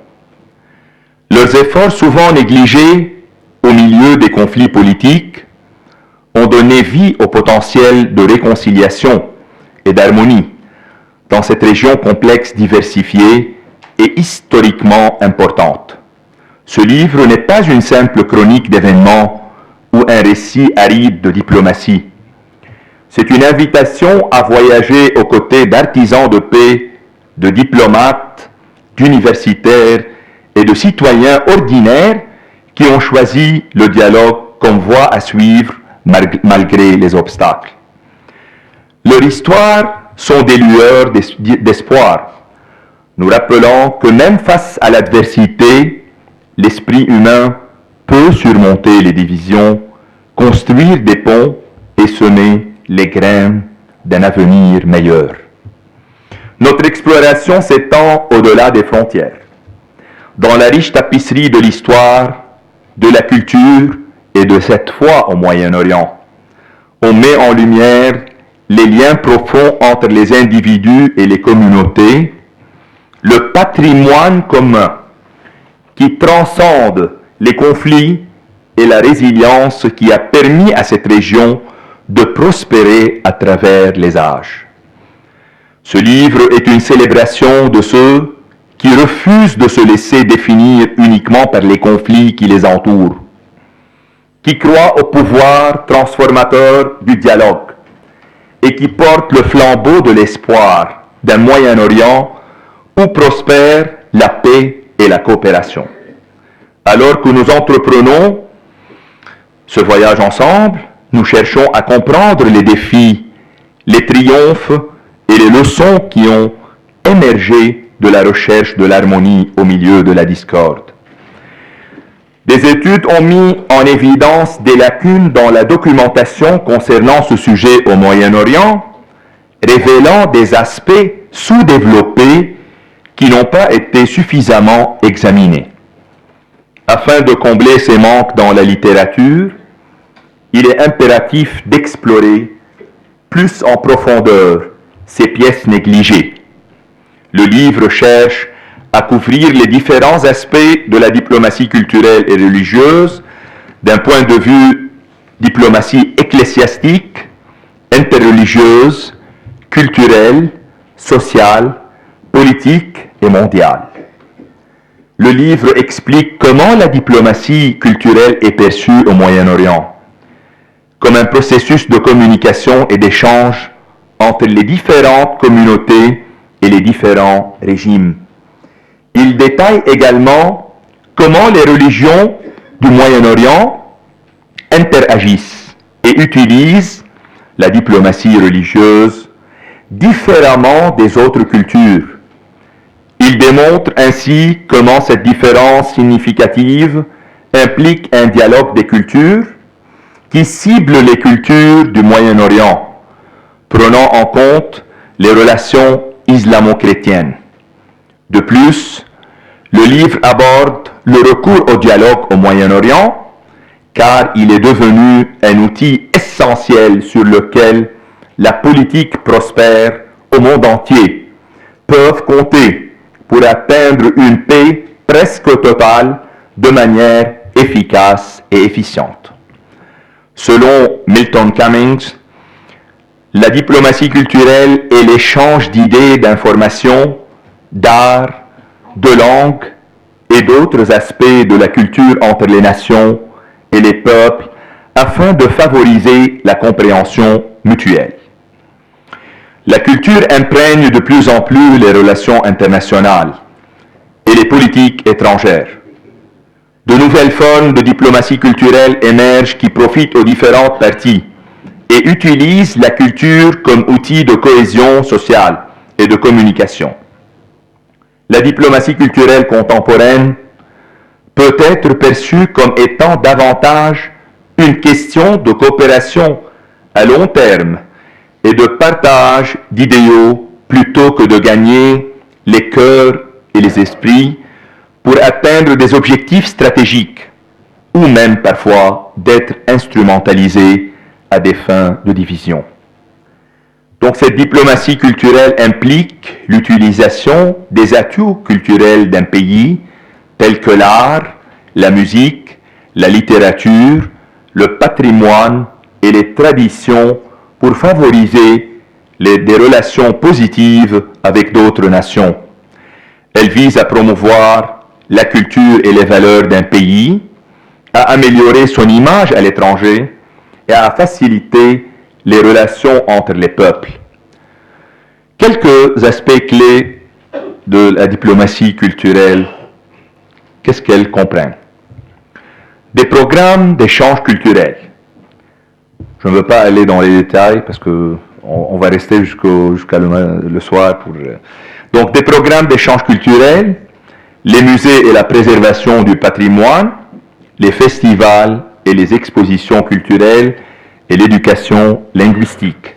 [SPEAKER 7] Leurs efforts souvent négligés au milieu des conflits politiques ont donné vie au potentiel de réconciliation et d'harmonie dans cette région complexe, diversifiée et historiquement importante. Ce livre n'est pas une simple chronique d'événements ou un récit aride de diplomatie. C'est une invitation à voyager aux côtés d'artisans de paix, de diplomates, d'universitaires et de citoyens ordinaires qui ont choisi le dialogue comme voie à suivre malgré les obstacles. Leur histoire sont des lueurs d'espoir, nous rappelant que même face à l'adversité, l'esprit humain peut surmonter les divisions, construire des ponts et semer les graines d'un avenir meilleur. Notre exploration s'étend au-delà des frontières. Dans la riche tapisserie de l'histoire, de la culture et de cette foi au Moyen-Orient, on met en lumière les liens profonds entre les individus et les communautés, le patrimoine commun qui transcende les conflits et la résilience qui a permis à cette région de prospérer à travers les âges. Ce livre est une célébration de ceux qui refusent de se laisser définir uniquement par les conflits qui les entourent, qui croient au pouvoir transformateur du dialogue et qui portent le flambeau de l'espoir d'un Moyen-Orient où prospèrent la paix et la coopération. Alors que nous entreprenons ce voyage ensemble, nous cherchons à comprendre les défis, les triomphes et les leçons qui ont émergé de la recherche de l'harmonie au milieu de la discorde. Des études ont mis en évidence des lacunes dans la documentation concernant ce sujet au Moyen-Orient, révélant des aspects sous-développés qui n'ont pas été suffisamment examinés. Afin de combler ces manques dans la littérature, il est impératif d'explorer plus en profondeur ces pièces négligées. Le livre cherche à couvrir les différents aspects de la diplomatie culturelle et religieuse d'un point de vue diplomatie ecclésiastique, interreligieuse, culturelle, sociale, politique et mondiale. Le livre explique comment la diplomatie culturelle est perçue au Moyen-Orient, comme un processus de communication et d'échange entre les différentes communautés et les différents régimes. Il détaille également comment les religions du Moyen-Orient interagissent et utilisent la diplomatie religieuse différemment des autres cultures. Il démontre ainsi comment cette différence significative implique un dialogue des cultures qui cible les cultures du Moyen-Orient, prenant en compte les relations islamo-chrétiennes. De plus, le livre aborde le recours au dialogue au Moyen-Orient, car il est devenu un outil essentiel sur lequel la politique prospère au monde entier peuvent compter pour atteindre une paix presque totale de manière efficace et efficiente. Selon Milton Cummings, la diplomatie culturelle est l'échange d'idées, d'informations, d'art, de langue et d'autres aspects de la culture entre les nations et les peuples afin de favoriser la compréhension mutuelle. La culture imprègne de plus en plus les relations internationales et les politiques étrangères. De nouvelles formes de diplomatie culturelle émergent qui profitent aux différentes parties et utilisent la culture comme outil de cohésion sociale et de communication. La diplomatie culturelle contemporaine peut être perçue comme étant davantage une question de coopération à long terme et de partage d'idéaux plutôt que de gagner les cœurs et les esprits pour atteindre des objectifs stratégiques ou même parfois d'être instrumentalisé à des fins de division. Donc cette diplomatie culturelle implique l'utilisation des atouts culturels d'un pays tels que l'art, la musique, la littérature, le patrimoine et les traditions pour favoriser des relations positives avec d'autres nations. Elle vise à promouvoir la culture et les valeurs d'un pays, à améliorer son image à l'étranger et à faciliter les relations entre les peuples. Quelques aspects clés de la diplomatie culturelle, qu'est-ce qu'elle comprend? Des programmes d'échange culturel. Je ne veux pas aller dans les détails parce qu'on va rester jusqu'à le soir. Donc des programmes d'échange culturel, les musées et la préservation du patrimoine, les festivals et les expositions culturelles et l'éducation linguistique.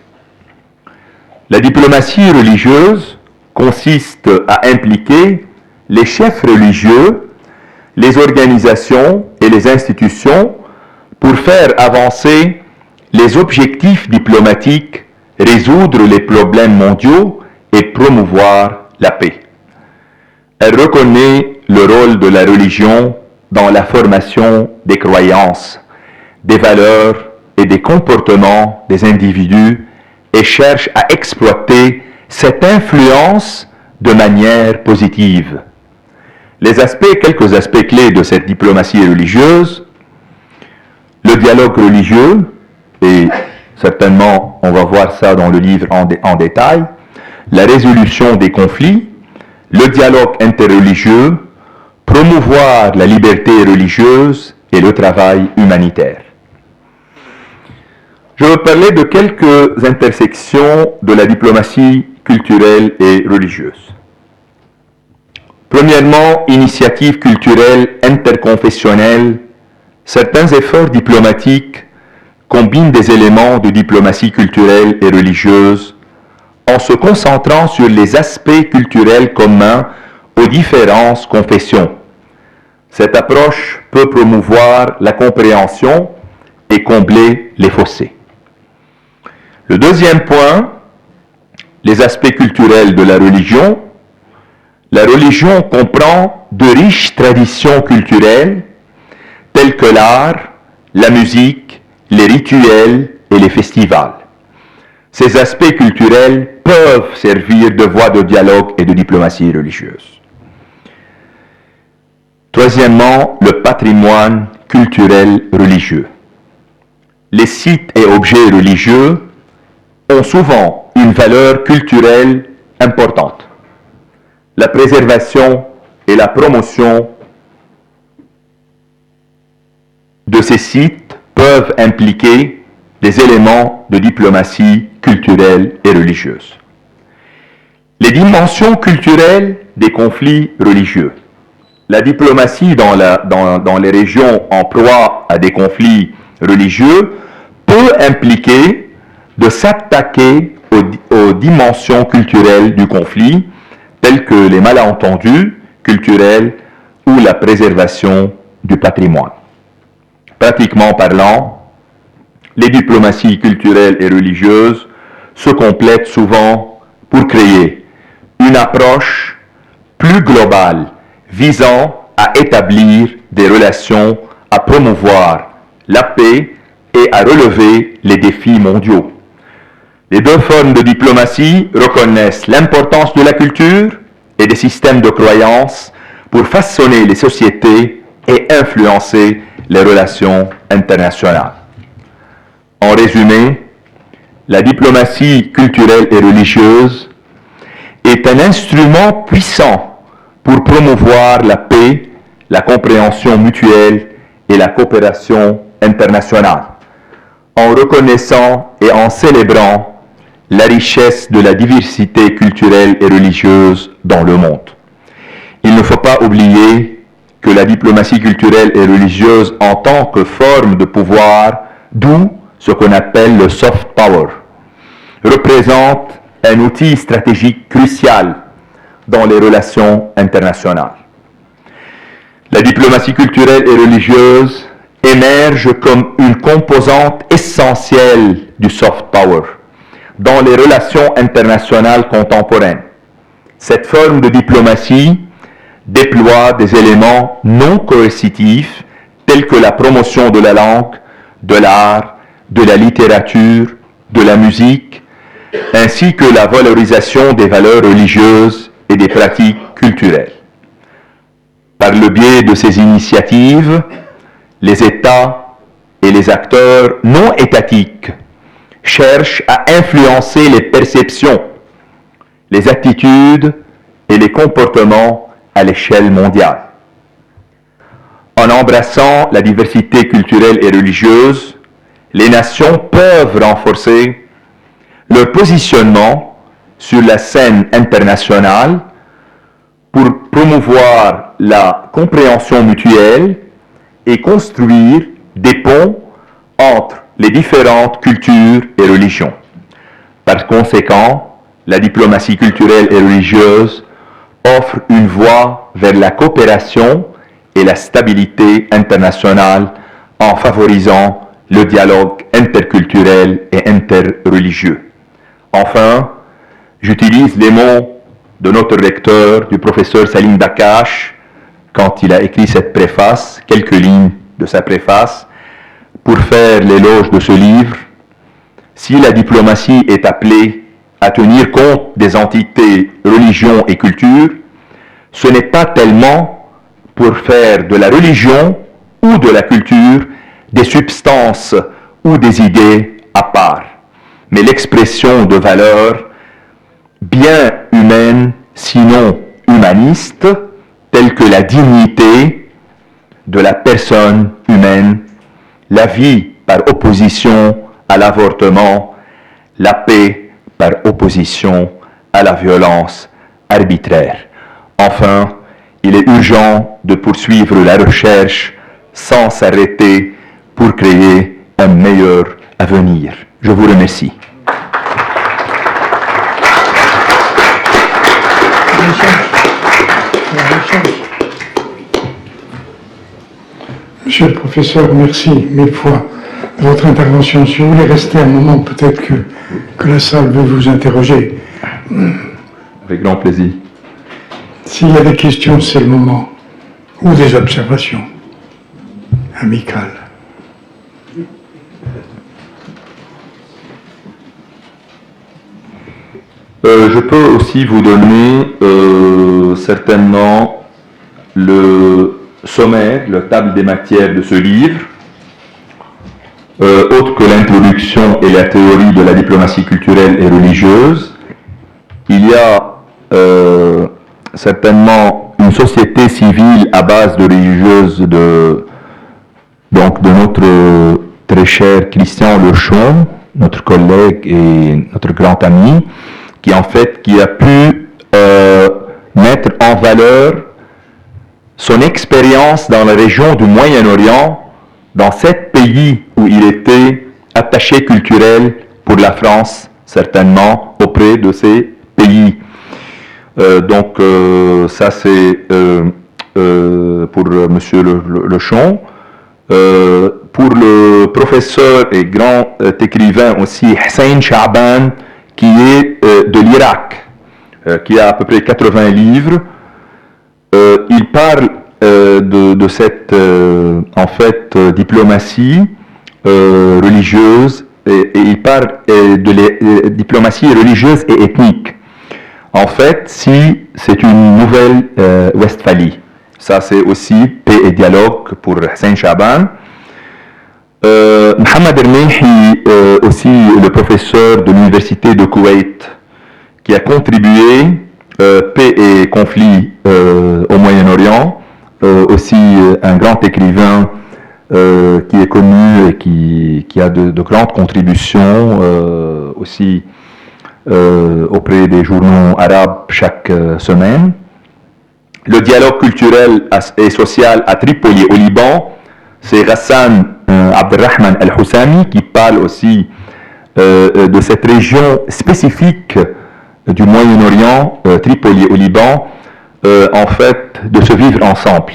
[SPEAKER 7] La diplomatie religieuse consiste à impliquer les chefs religieux, les organisations et les institutions pour faire avancer les objectifs diplomatiques, résoudre les problèmes mondiaux et promouvoir la paix. Elle reconnaît le rôle de la religion dans la formation des croyances, des valeurs et des comportements des individus et cherche à exploiter cette influence de manière positive. Quelques aspects clés de cette diplomatie religieuse, le dialogue religieux, et certainement on va voir ça dans le livre en détail, la résolution des conflits, le dialogue interreligieux, promouvoir la liberté religieuse et le travail humanitaire. Je vais parler de quelques intersections de la diplomatie culturelle et religieuse. Premièrement, initiatives culturelles interconfessionnelles. Certains efforts diplomatiques combinent des éléments de diplomatie culturelle et religieuse en se concentrant sur les aspects culturels communs aux différentes confessions. Cette approche peut promouvoir la compréhension et combler les fossés. Le deuxième point, les aspects culturels de la religion. La religion comprend de riches traditions culturelles telles que l'art, la musique, les rituels et les festivals. Ces aspects culturels peuvent servir de voie de dialogue et de diplomatie religieuse. Troisièmement, le patrimoine culturel religieux. Les sites et objets religieux ont souvent une valeur culturelle importante. La préservation et la promotion de ces sites peuvent impliquer des éléments de diplomatie culturelle et religieuse. Les dimensions culturelles des conflits religieux. La diplomatie dans les régions en proie à des conflits religieux peut impliquer de s'attaquer aux dimensions culturelles du conflit, telles que les malentendus culturels ou la préservation du patrimoine. Pratiquement parlant, les diplomaties culturelles et religieuses se complètent souvent pour créer une approche plus globale visant à établir des relations, à promouvoir la paix et à relever les défis mondiaux. Les deux formes de diplomatie reconnaissent l'importance de la culture et des systèmes de croyances pour façonner les sociétés et influencer les relations internationales. En résumé, la diplomatie culturelle et religieuse est un instrument puissant pour promouvoir la paix, la compréhension mutuelle et la coopération internationale, en reconnaissant et en célébrant la richesse de la diversité culturelle et religieuse dans le monde. Il ne faut pas oublier que la diplomatie culturelle et religieuse en tant que forme de pouvoir, d'où ce qu'on appelle le soft power, représente un outil stratégique crucial dans les relations internationales. La diplomatie culturelle et religieuse émerge comme une composante essentielle du soft power dans les relations internationales contemporaines. Cette forme de diplomatie déploie des éléments non coercitifs tels que la promotion de la langue, de l'art, de la littérature, de la musique, ainsi que la valorisation des valeurs religieuses et des pratiques culturelles. Par le biais de ces initiatives, les États et les acteurs non étatiques cherchent à influencer les perceptions, les attitudes et les comportements à l'échelle mondiale. En embrassant la diversité culturelle et religieuse, les nations peuvent renforcer leur positionnement sur la scène internationale pour promouvoir la compréhension mutuelle et construire des ponts entre les différentes cultures et religions. Par conséquent, la diplomatie culturelle et religieuse offre une voie vers la coopération et la stabilité internationale en favorisant le dialogue interculturel et interreligieux. Enfin, j'utilise les mots de notre recteur, du professeur Salim Dakash, quand il a écrit cette préface, quelques lignes de sa préface, pour faire l'éloge de ce livre. Si la diplomatie est appelée à tenir compte des entités, religions et cultures, ce n'est pas tellement pour faire de la religion ou de la culture des substances ou des idées à part, mais l'expression de valeurs bien humaines, sinon humanistes, telles que la dignité de la personne humaine, la vie par opposition à l'avortement, la paix par opposition à la violence arbitraire. Enfin, il est urgent de poursuivre la recherche sans s'arrêter pour créer un meilleur avenir. Je vous remercie.
[SPEAKER 4] Monsieur le professeur, merci mille fois de votre intervention. Si vous voulez rester un moment, peut-être que la salle veut vous interroger.
[SPEAKER 7] Avec grand plaisir.
[SPEAKER 4] S'il y a des questions, c'est le moment. Ou des observations amicales.
[SPEAKER 7] Je peux aussi vous donner certainement le sommaire, la table des matières de ce livre. Autre que l'introduction et la théorie de la diplomatie culturelle et religieuse, il y a certainement une société civile à base de religieuses de notre très cher Christian Lechon, notre collègue et notre grand ami, qui a pu mettre en valeur son expérience dans la région du Moyen-Orient, dans 7 pays où il était attaché culturel pour la France, certainement auprès de ces pays. Ça c'est pour Monsieur Lechon. Pour le professeur et grand écrivain aussi Hussein Shaaban, qui est de l'Irak, qui a à peu près 80 livres, il parle de cette diplomatie religieuse et il parle de diplomatie religieuse et ethnique. En fait, si c'est une nouvelle Westphalie, ça c'est aussi paix et dialogue pour Hussein Chaban. Mohamed Ermehi, aussi le professeur de l'université de Koweït, qui a contribué paix et conflit au Moyen-Orient, aussi un grand écrivain qui est connu et qui a de grandes contributions aussi auprès des journaux arabes chaque semaine. Le dialogue culturel et social à Tripoli au Liban, c'est Ghassan Abdelrahman Al-Houssami qui parle aussi de cette région spécifique du Moyen-Orient, Tripoli au Liban, en fait, de se vivre ensemble.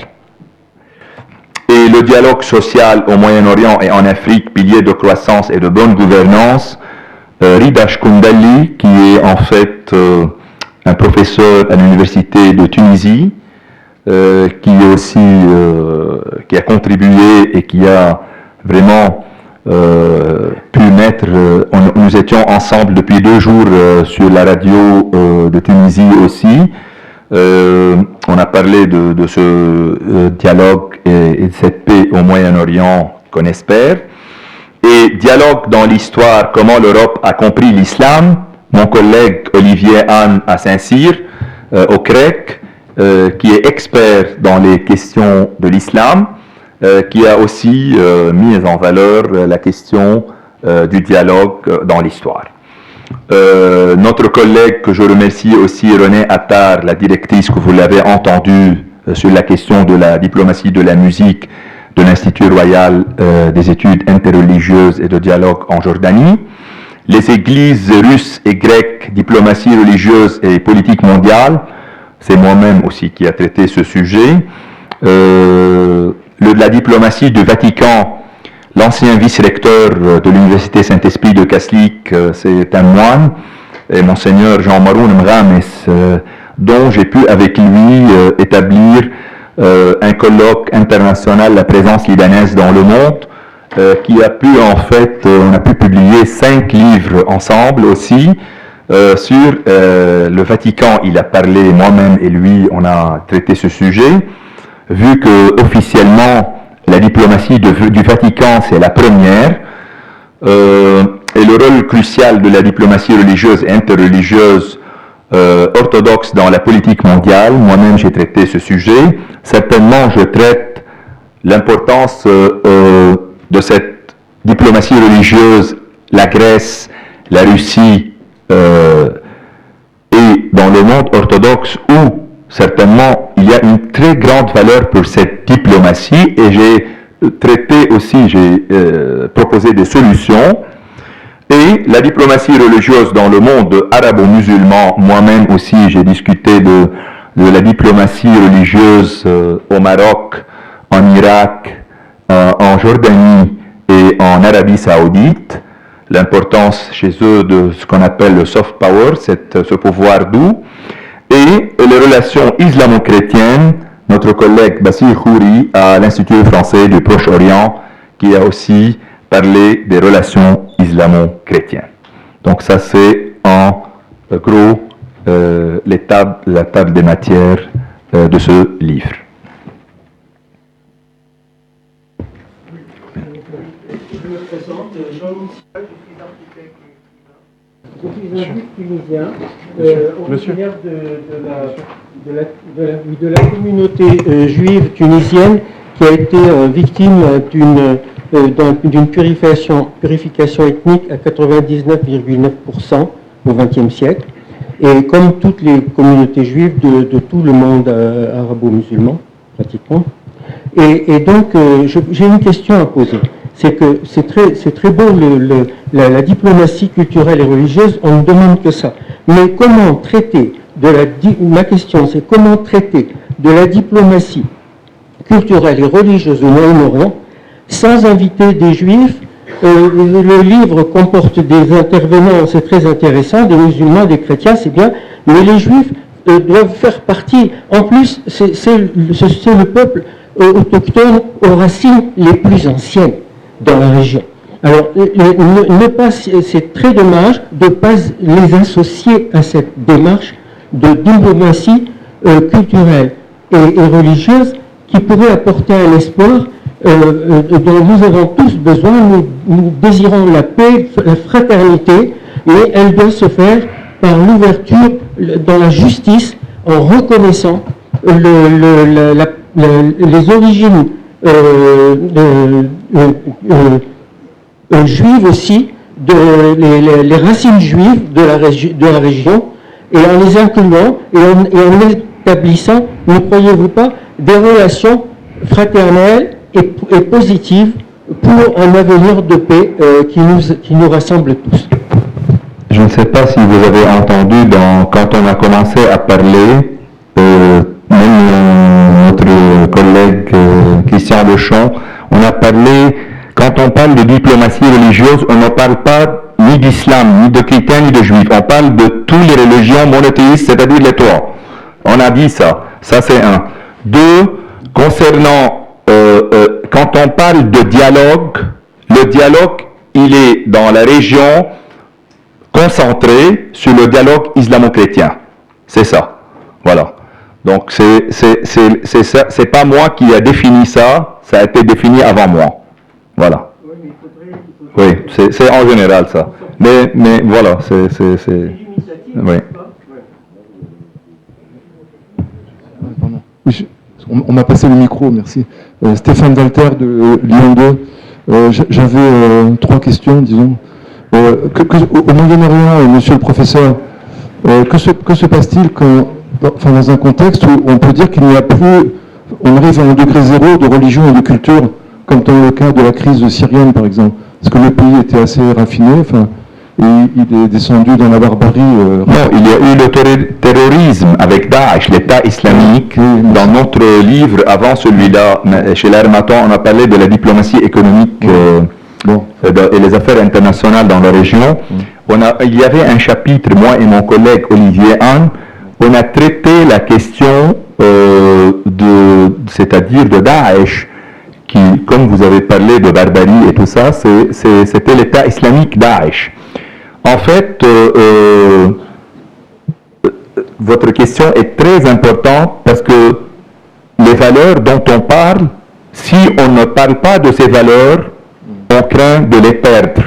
[SPEAKER 7] Et le dialogue social au Moyen-Orient et en Afrique, pilier de croissance et de bonne gouvernance, Rida Shkoundali, qui est en fait un professeur à l'université de Tunisie, qui est aussi qui a contribué et qui a vraiment pu mettre. Nous étions ensemble depuis 2 jours sur la radio de Tunisie aussi. On a parlé de ce dialogue et de cette paix au Moyen-Orient qu'on espère. Et dialogue dans l'histoire, comment l'Europe a compris l'islam. Mon collègue Olivier Anne à Saint-Cyr, au CREC, qui est expert dans les questions de l'islam, qui a aussi mis en valeur la question du dialogue dans l'histoire. Notre collègue, que je remercie aussi, René Attard, la directrice que vous l'avez entendue sur la question de la diplomatie de la musique de l'Institut royal des études interreligieuses et de dialogue en Jordanie. Les églises russes et grecques, diplomatie religieuse et politique mondiale, c'est moi-même aussi qui a traité ce sujet. La diplomatie du Vatican, l'ancien vice-recteur de l'Université Saint-Esprit de Kaslik, c'est un moine, et Monseigneur Jean-Maroun Mrames, dont j'ai pu avec lui établir un colloque international, la présence libanaise dans le monde, qui a pu en fait, on a pu publier 5 livres ensemble aussi, sur le Vatican. Il a parlé, moi-même et lui, on a traité ce sujet, vu que officiellement la diplomatie du Vatican c'est la première, et le rôle crucial de la diplomatie religieuse et interreligieuse orthodoxe dans la politique mondiale. Moi-même j'ai traité ce sujet. Certainement je traite l'importance de cette diplomatie religieuse, la Grèce, la Russie, et dans le monde orthodoxe où certainement il y a une très grande valeur pour cette diplomatie, et j'ai traité aussi, j'ai proposé des solutions. Et la diplomatie religieuse dans le monde arabo-musulman, moi-même aussi j'ai discuté de la diplomatie religieuse au Maroc, en Irak, en Jordanie et en Arabie Saoudite. L'importance chez eux de ce qu'on appelle le soft power, ce pouvoir doux, et les relations islamo-chrétiennes. Notre collègue Bassir Khouri à l'Institut français du Proche-Orient, qui a aussi parlé des relations islamo-chrétiennes. Donc ça c'est en gros la table des matières de ce livre.
[SPEAKER 8] Je me présente, Jean-Michel, je suis architecte tunisien, originaire de la communauté juive tunisienne qui a été victime d'une purification ethnique à 99,9% au XXe siècle, et comme toutes les communautés juives de tout le monde arabo-musulman, pratiquement. Et donc, j'ai une question à poser. C'est que c'est très beau la diplomatie culturelle et religieuse, on ne demande que ça. Mais comment traiter ma question c'est comment traiter de la diplomatie culturelle et religieuse au Moyen-Orient sans inviter des juifs? Le livre comporte des intervenants, c'est très intéressant, des musulmans, des chrétiens, c'est bien, mais les juifs doivent faire partie. En plus, c'est le peuple autochtone aux racines les plus anciennes dans la région. Alors, c'est très dommage de ne pas les associer à cette démarche de diplomatie culturelle et religieuse qui pourrait apporter un espoir dont nous avons tous besoin. Nous désirons la paix, la fraternité, mais elle doit se faire par l'ouverture dans la justice en reconnaissant les origines juives aussi, les racines juives de la région, et en les incluant et en établissant, ne croyez-vous pas, des relations fraternelles et positives pour un avenir de paix qui nous rassemble tous.
[SPEAKER 7] Je ne sais pas si vous avez entendu, quand on a commencé à parler, même notre collègue Christian Lechon, on a parlé, quand on parle de diplomatie religieuse, on ne parle pas ni d'islam, ni de chrétiens, ni de juifs. On parle de toutes les religions monothéistes, c'est-à-dire les trois. On a dit ça. Ça, c'est un. Deux, concernant, quand on parle de dialogue, le dialogue, il est dans la région concentré sur le dialogue islamo-chrétien. C'est ça. Voilà. Donc, c'est pas moi qui a défini ça, ça a été défini avant moi. Voilà. Oui, c'est en général ça. Mais voilà, c'est... Oui.
[SPEAKER 9] Oui, on m'a passé le micro, merci. Stéphane Walter de Lyon 2. J'avais 3 questions, disons. Au Moyen-Orient, monsieur le professeur, que se passe-t-il dans un contexte où on peut dire qu'il n'y a plus, on arrive à un degré zéro de religion et de culture, comme dans le cas de la crise syrienne, par exemple? Parce que le pays était assez raffiné, et il est descendu dans la barbarie.
[SPEAKER 7] Non, il y a eu le terrorisme avec Daesh, l'État islamique. Dans notre livre, avant celui-là, chez l'Armaton, on a parlé de la diplomatie économique et les affaires internationales dans la région. Il y avait un chapitre, moi et mon collègue Olivier Hahn, on a traité la question c'est-à-dire de Daesh, qui, comme vous avez parlé de barbarie et tout ça, c'était l'État islamique Daesh. En fait, votre question est très importante parce que les valeurs dont on parle, si on ne parle pas de ces valeurs, on craint de les perdre.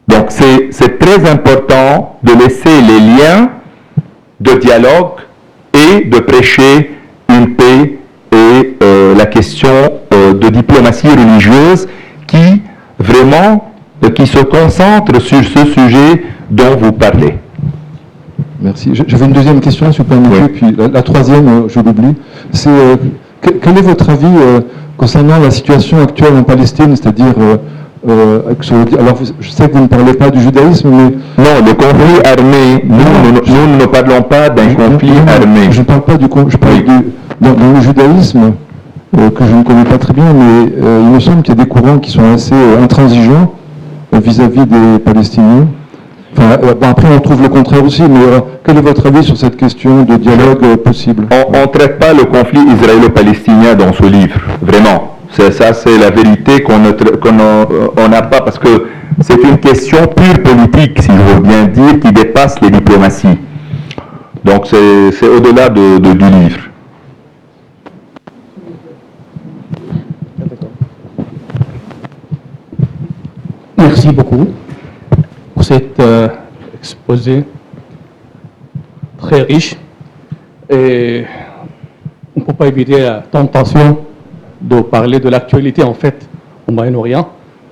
[SPEAKER 7] Donc c'est très important de laisser les liens de dialogue et de prêcher une paix et la question de diplomatie religieuse qui se concentre sur ce sujet dont vous parlez.
[SPEAKER 9] Merci. J'avais une deuxième question, si vous permettez, oui. Puis la troisième, je l'oublie. C'est quel est votre avis concernant la situation actuelle en Palestine, c'est-à-dire alors je sais que vous ne parlez pas du judaïsme, mais...
[SPEAKER 7] Non, le conflit armé, nous ne parlons pas d'un conflit armé.
[SPEAKER 9] Je ne parle pas du conflit, je parle dans le judaïsme, que je ne connais pas très bien, mais il me semble qu'il y a des courants qui sont assez intransigeants vis-à-vis des Palestiniens. Enfin, après, on trouve le contraire aussi, mais quel est votre avis sur cette question de dialogue possible?
[SPEAKER 7] On ne traite pas le conflit israélo-palestinien dans ce livre, vraiment. Ça, c'est la vérité qu'on n'a pas, parce que c'est une question pure politique, si je veux bien dire, qui dépasse les diplomaties. Donc, c'est au-delà du livre.
[SPEAKER 10] Merci beaucoup pour cet exposé très riche. Et on ne peut pas éviter la tentation de parler de l'actualité en fait au Moyen-Orient.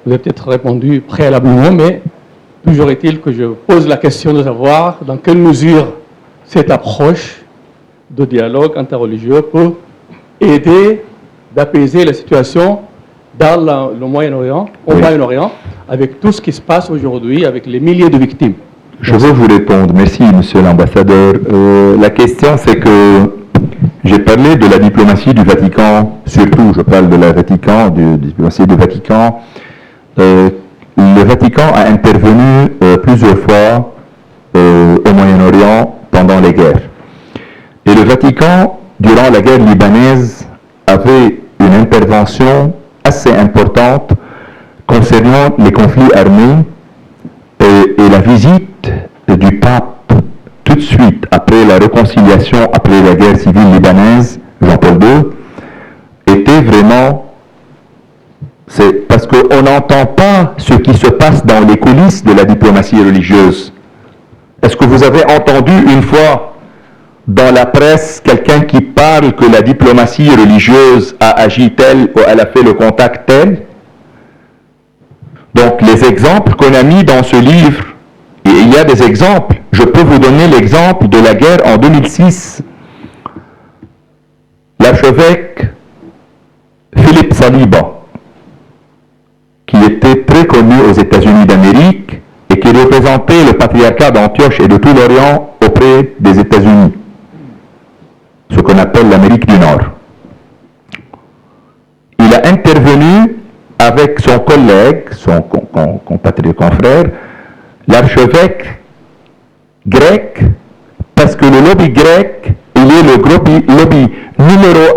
[SPEAKER 10] Vous avez peut-être répondu préalablement, mais toujours est-il que je pose la question de savoir dans quelle mesure cette approche de dialogue interreligieux peut aider d'apaiser la situation dans le Moyen-Orient, au Moyen-Orient, avec tout ce qui se passe aujourd'hui, avec les milliers de victimes.
[SPEAKER 7] Je veux vous répondre. Merci, monsieur l'ambassadeur. La question, c'est que j'ai parlé de la diplomatie du Vatican, surtout je parle de la diplomatie du Vatican. Le Vatican a intervenu plusieurs fois au Moyen-Orient pendant les guerres. Et le Vatican, durant la guerre libanaise, avait une intervention assez importante concernant les conflits armés et la visite du pape tout de suite après la réconciliation, après la guerre civile libanaise, Jean-Paul II, était vraiment... C'est parce qu'on n'entend pas ce qui se passe dans les coulisses de la diplomatie religieuse. Est-ce que vous avez entendu une fois dans la presse quelqu'un qui parle que la diplomatie religieuse a agi tel ou elle a fait le contact tel? Donc les exemples qu'on a mis dans ce livre, et il y a des exemples, je peux vous donner l'exemple de la guerre en 2006. L'archevêque Philippe Saliba, qui était très connu aux États-Unis d'Amérique et qui représentait le patriarcat d'Antioche et de tout l'Orient auprès des États-Unis, ce qu'on appelle l'Amérique du Nord. Il a intervenu avec son collègue, son confrère, l'archevêque grec, parce que le lobby grec, il est le lobby numéro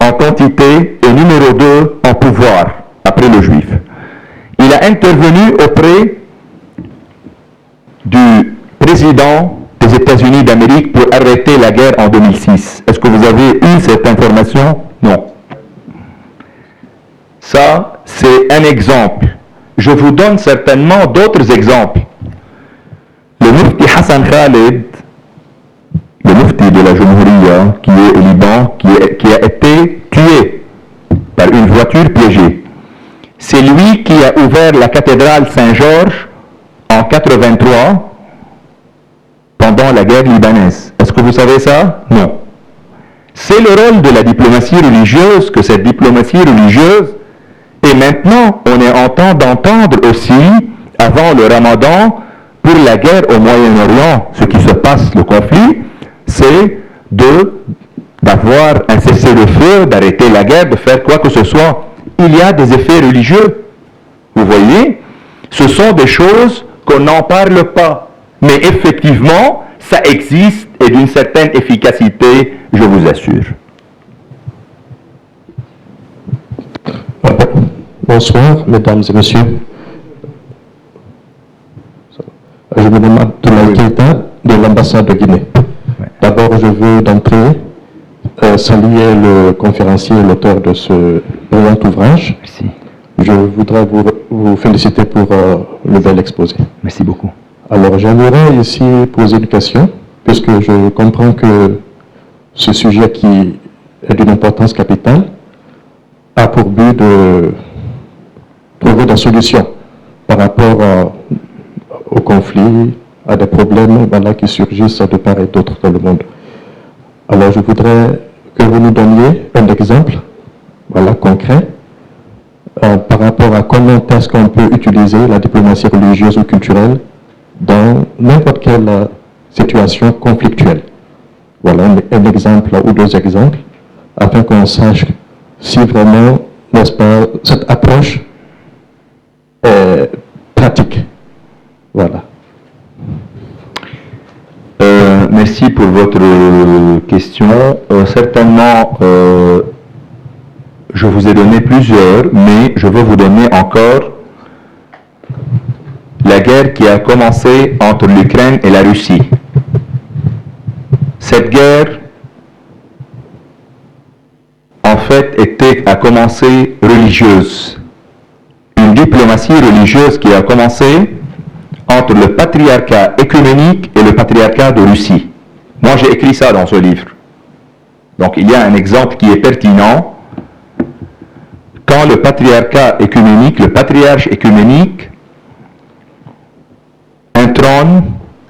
[SPEAKER 7] 1 en quantité et numéro 2 en pouvoir, après le juif. Il a intervenu auprès du président des États-Unis d'Amérique pour arrêter la guerre en 2006. Est-ce que vous avez eu cette information? Non. Ça, c'est un exemple. Je vous donne certainement d'autres exemples. Le Mufti Hassan Khalid, le Mufti de la Jumhuriya, qui est au Liban, qui a été tué par une voiture piégée. C'est lui qui a ouvert la cathédrale Saint-Georges en 83 pendant la guerre libanaise. Est-ce que vous savez ça? Non. C'est le rôle de la diplomatie religieuse, que cette diplomatie religieuse, et maintenant on est en train d'entendre aussi, avant le Ramadan, pour la guerre au Moyen-Orient, ce qui se passe, le conflit, c'est d'avoir un cessez-le-feu, d'arrêter la guerre, de faire quoi que ce soit. Il y a des effets religieux. Vous voyez, ce sont des choses qu'on n'en parle pas. Mais effectivement, ça existe et d'une certaine efficacité, je vous assure.
[SPEAKER 11] Bonsoir, mesdames et messieurs. Je me nomme Abdoulaye Keïta de l'ambassade de Guinée. D'abord, je veux d'entrée saluer le conférencier et l'auteur de ce brillant ouvrage.
[SPEAKER 7] Merci.
[SPEAKER 11] Je voudrais vous féliciter pour le bel exposé.
[SPEAKER 7] Merci beaucoup.
[SPEAKER 11] Alors, j'aimerais ici poser une question, puisque je comprends que ce sujet qui est d'une importance capitale a pour but de trouver des solutions par rapport au conflit, à des problèmes qui surgissent de part et d'autre dans le monde. Alors, je voudrais que vous nous donniez un exemple concret par rapport à comment est-ce qu'on peut utiliser la diplomatie religieuse ou culturelle dans n'importe quelle situation conflictuelle. Voilà un exemple ou deux exemples, afin qu'on sache si vraiment, n'est-ce pas, cette approche est pratique. Voilà.
[SPEAKER 7] Merci pour votre question. Certainement, je vous ai donné plusieurs, mais je vais vous donner encore la guerre qui a commencé entre l'Ukraine et la Russie. Cette guerre, en fait, a commencé religieuse. Une diplomatie religieuse qui a commencé entre le patriarcat œcuménique et le patriarcat de Russie. Moi, j'ai écrit ça dans ce livre. Donc, il y a un exemple qui est pertinent. Quand le patriarcat œcuménique, le patriarche œcuménique, intrône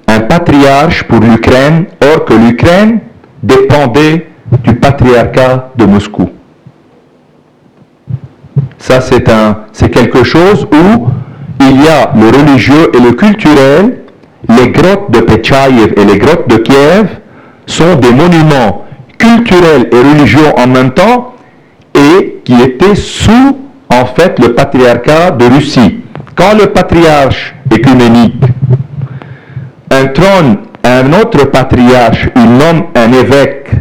[SPEAKER 7] un patriarche pour l'Ukraine, or que l'Ukraine dépendait du patriarcat de Moscou. Ça, c'est quelque chose où il y a le religieux et le culturel. Les grottes de Pechaïev et les grottes de Kiev sont des monuments culturels et religieux en même temps et qui étaient sous, en fait, le patriarcat de Russie. Quand le patriarche œcuménique intrône un autre patriarche, il nomme un évêque,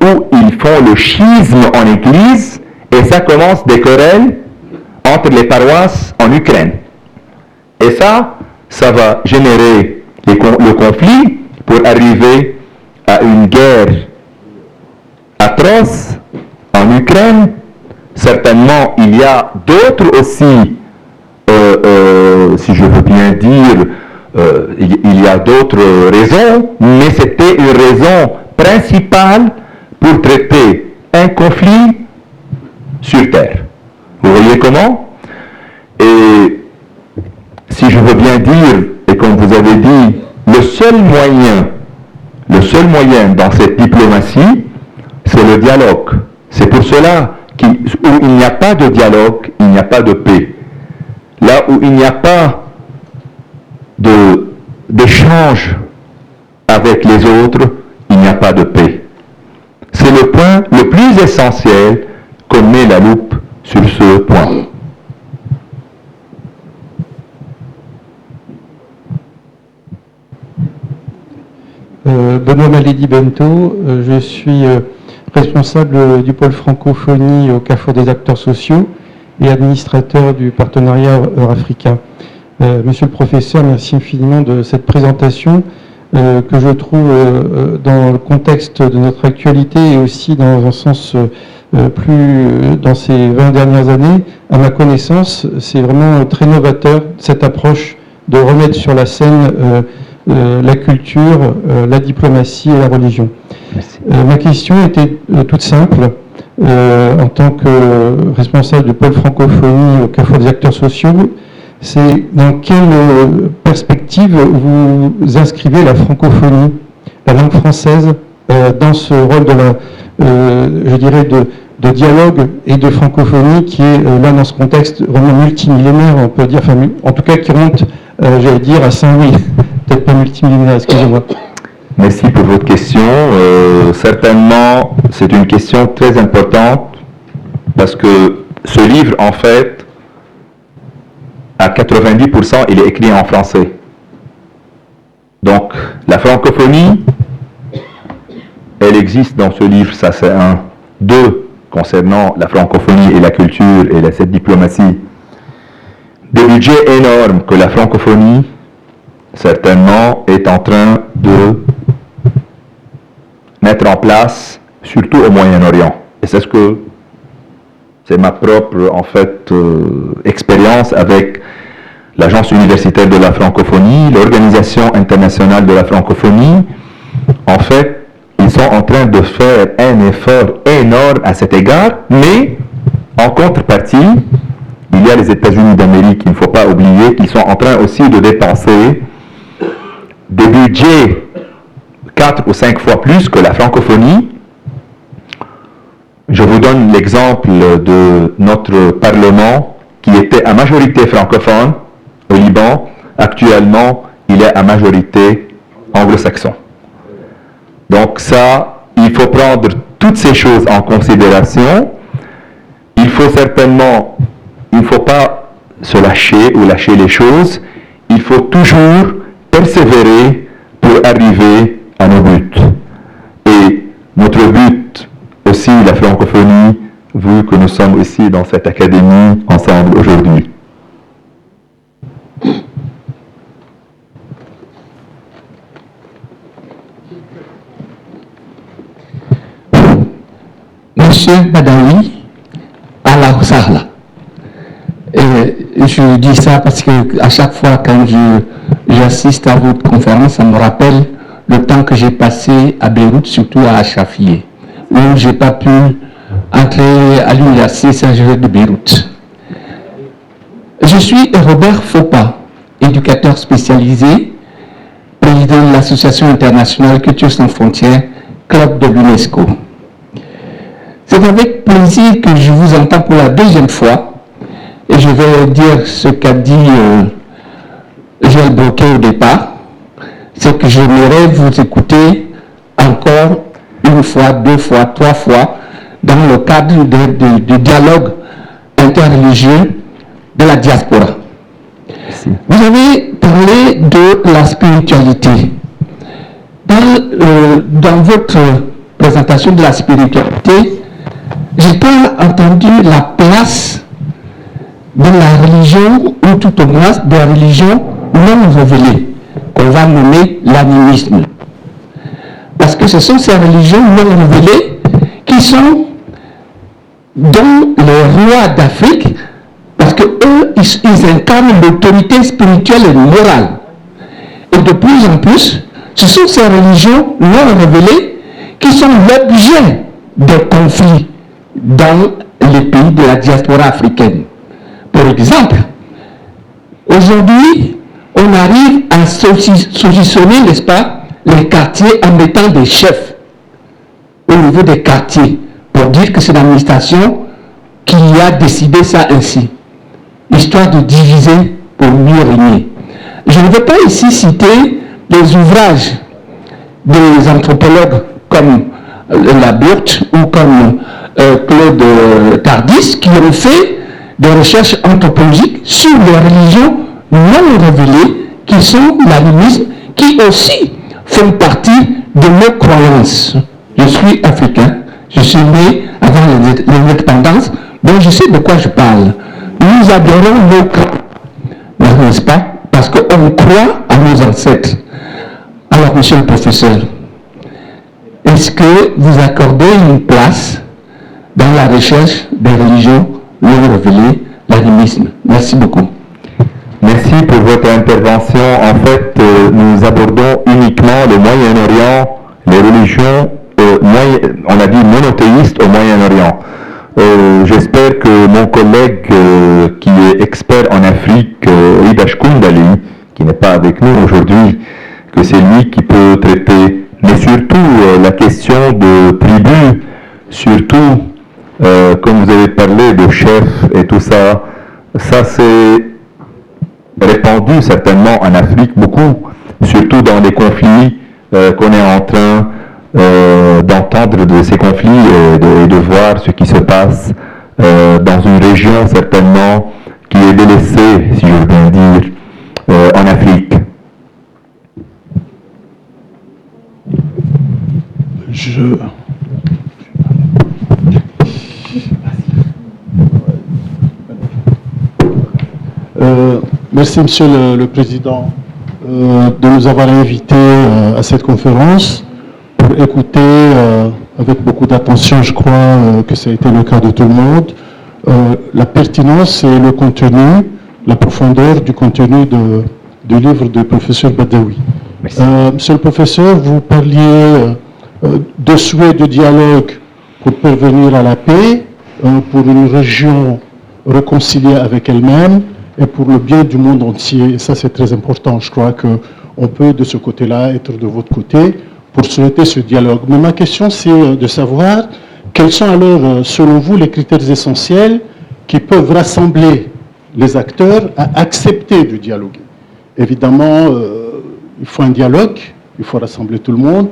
[SPEAKER 7] où ils font le schisme en église, et ça commence des querelles entre les paroisses en Ukraine. Et ça va générer le conflit pour arriver à une guerre atroce en Ukraine. Certainement, il y a d'autres aussi, si je veux bien dire, il y a d'autres raisons, mais c'était une raison principale pour traiter un conflit sur Terre. Vous voyez comment? Et si je veux bien dire, et comme vous avez dit, le seul moyen dans cette diplomatie, c'est le dialogue. C'est pour cela où il n'y a pas de dialogue, il n'y a pas de paix. Là où il n'y a pas d'échange avec les autres, il n'y a pas de paix. C'est le point le plus essentiel qu'on met la loupe sur ce point.
[SPEAKER 8] Benoît Maledi Bento, je suis responsable du pôle francophonie au Carrefour des acteurs sociaux et administrateur du partenariat eurafricain. Monsieur le professeur, merci infiniment de cette présentation que je trouve dans le contexte de notre actualité et aussi dans un sens plus dans ces 20 dernières années. À ma connaissance, c'est vraiment très novateur cette approche de remettre sur la scène la culture, la diplomatie et la religion. Ma question était toute simple. En tant que responsable du pôle francophonie au Carrefour des acteurs sociaux, c'est dans quelle perspective vous inscrivez la francophonie, la langue française, dans ce rôle je dirais, de dialogue et de francophonie qui est là dans ce contexte vraiment multimillénaire, on peut dire, enfin, en tout cas qui remonte, j'allais dire, à Saint-Louis, peut-être pas multimillénaire, excusez-moi.
[SPEAKER 7] Merci pour votre question. Certainement, c'est une question très importante parce que ce livre, en fait, à 90%, il est écrit en français. Donc, la francophonie, elle existe dans ce livre, ça c'est un. Deux, concernant la francophonie et la culture et cette diplomatie. Des budgets énormes que la francophonie, certainement, est en train de mettre en place, surtout au Moyen-Orient. Et c'est ma propre, en fait, expérience avec l'Agence universitaire de la francophonie, l'Organisation internationale de la francophonie. En fait, ils sont en train de faire un effort énorme à cet égard, mais en contrepartie, il y a les États-Unis d'Amérique, il ne faut pas oublier qu'ils sont en train aussi de dépenser des budgets 4 ou 5 fois plus que la francophonie. Je vous donne l'exemple de notre Parlement qui était à majorité francophone au Liban. Actuellement, il est à majorité anglo-saxon. Donc ça, il faut prendre toutes ces choses en considération. Il faut pas se lâcher ou lâcher les choses. Il faut toujours persévérer pour arriver à nos buts. Et notre but aussi, la francophonie, vu que nous sommes ici dans cette académie ensemble aujourd'hui.
[SPEAKER 12] Monsieur Badawi, Allah Sahla. Je dis ça parce que à chaque fois quand j'assiste à votre conférence, ça me rappelle le temps que j'ai passé à Beyrouth, surtout à Achafieh, où je n'ai pas pu entrer à l'université Saint-Gervais de Beyrouth. Je suis Robert Fopa, éducateur spécialisé, président de l'Association internationale Culture sans frontières, club de l'UNESCO. C'est avec plaisir que je vous entends pour la deuxième fois et je vais dire ce qu'a dit Joël Broquet au départ, c'est que j'aimerais vous écouter encore une fois, deux fois, trois fois dans le cadre du dialogue interreligieux de la diaspora. Merci. Vous avez parlé de la spiritualité. dans votre présentation de la spiritualité, je n'ai pas entendu la place de la religion, ou tout au moins de la religion non révélée, qu'on va nommer l'animisme. Parce que ce sont ces religions non révélées qui sont dans les rois d'Afrique, parce qu'eux, ils incarnent l'autorité spirituelle et morale. Et de plus en plus, ce sont ces religions non révélées qui sont l'objet des conflits dans les pays de la diaspora africaine. Par exemple, aujourd'hui, on arrive à saucissonner, n'est-ce pas, les quartiers en mettant des chefs au niveau des quartiers pour dire que c'est l'administration qui a décidé ça ainsi, histoire de diviser pour mieux régner. Je ne vais pas ici citer des ouvrages des anthropologues comme Laburte ou comme Claude Tardis qui ont fait des recherches anthropologiques sur les religions non révélées qui sont l'animisme, qui aussi font partie de nos croyances. Je suis africain, je suis né avant l'indépendance, donc je sais de quoi je parle. Nous adorons nos clans, n'est-ce pas? Parce qu'on croit à nos ancêtres. Alors, monsieur le professeur, est-ce que vous accordez une place dans la recherche des religions non révélées, l'animisme? Merci beaucoup.
[SPEAKER 7] Merci pour votre intervention. En fait, nous abordons uniquement le Moyen-Orient, les religions, on a dit monothéistes au Moyen-Orient. J'espère que mon collègue qui est expert en Afrique, Ridash Kundali, qui n'est pas avec nous aujourd'hui, que c'est lui qui peut traiter, mais surtout la question de tribu, surtout comme vous avez parlé de chefs et tout ça, ça c'est répandu certainement en Afrique beaucoup, surtout dans les conflits qu'on est en train d'entendre de ces conflits et de voir ce qui se passe dans une région certainement qui est délaissée, si je veux bien dire, en Afrique.
[SPEAKER 13] Merci, Monsieur le Président, de nous avoir invités à cette conférence pour écouter avec beaucoup d'attention, je crois que ça a été le cas de tout le monde, la pertinence et le contenu, la profondeur du contenu du livre du professeur Badawi. Monsieur le professeur, vous parliez de souhait de dialogue pour parvenir à la paix, pour une région réconciliée avec elle-même, et pour le bien du monde entier. Et ça, c'est très important. Je crois qu'on peut, de ce côté-là, être de votre côté pour souhaiter ce dialogue. Mais ma question, c'est de savoir quels sont alors, selon vous, les critères essentiels qui peuvent rassembler les acteurs à accepter de dialoguer. Évidemment, il faut un dialogue, il faut rassembler tout le monde.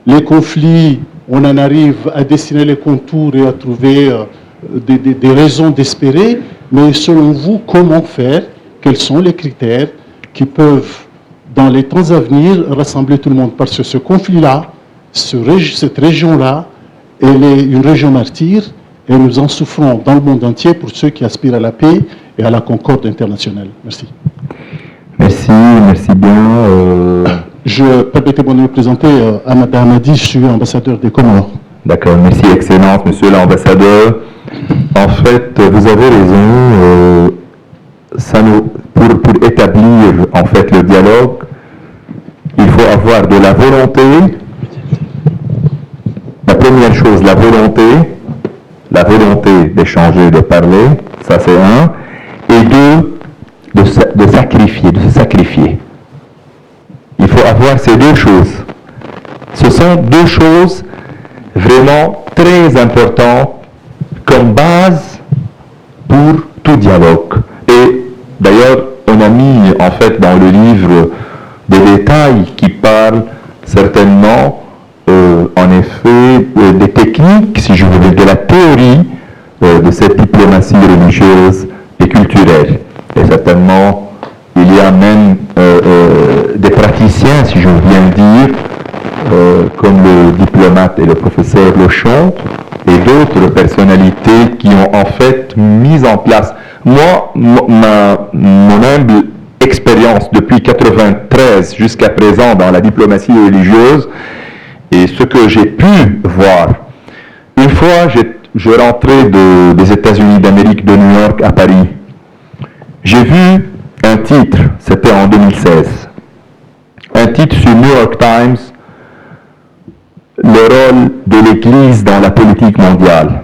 [SPEAKER 13] Les conflits, on en arrive à dessiner les contours et à trouver des raisons d'espérer. Mais selon vous, comment faire? Quels sont les critères qui peuvent, dans les temps à venir, rassembler tout le monde? Parce que ce conflit-là, cette région-là, elle est une région martyre et nous en souffrons dans le monde entier pour ceux qui aspirent à la paix et à la concorde internationale. Merci.
[SPEAKER 7] Merci, merci bien.
[SPEAKER 13] Permettez-moi de me présenter à Madame Hamadi, je suis ambassadeur des Comores.
[SPEAKER 7] D'accord, merci, Excellence, Monsieur l'ambassadeur. En fait, vous avez raison, pour établir en fait le dialogue, il faut avoir de la volonté. La première chose, la volonté d'échanger, de parler, ça c'est un, et deux, de se sacrifier. Il faut avoir ces deux choses. Ce sont deux choses vraiment très importantes comme base pour tout dialogue. Et d'ailleurs, on a mis en fait dans le livre des détails qui parlent certainement, en effet, des techniques, si je veux dire, de la théorie de cette diplomatie religieuse et culturelle. Et certainement, il y a même des praticiens, si je veux bien dire, diplomate et le professeur Lochon et d'autres personnalités qui ont en fait mis en place. Moi, mon humble expérience depuis 1993 jusqu'à présent dans la diplomatie religieuse et ce que j'ai pu voir. Une fois, je rentrais des États-Unis d'Amérique, de New York à Paris. J'ai vu un titre, c'était en 2016, un titre sur New York Times, le rôle de l'Église dans la politique mondiale.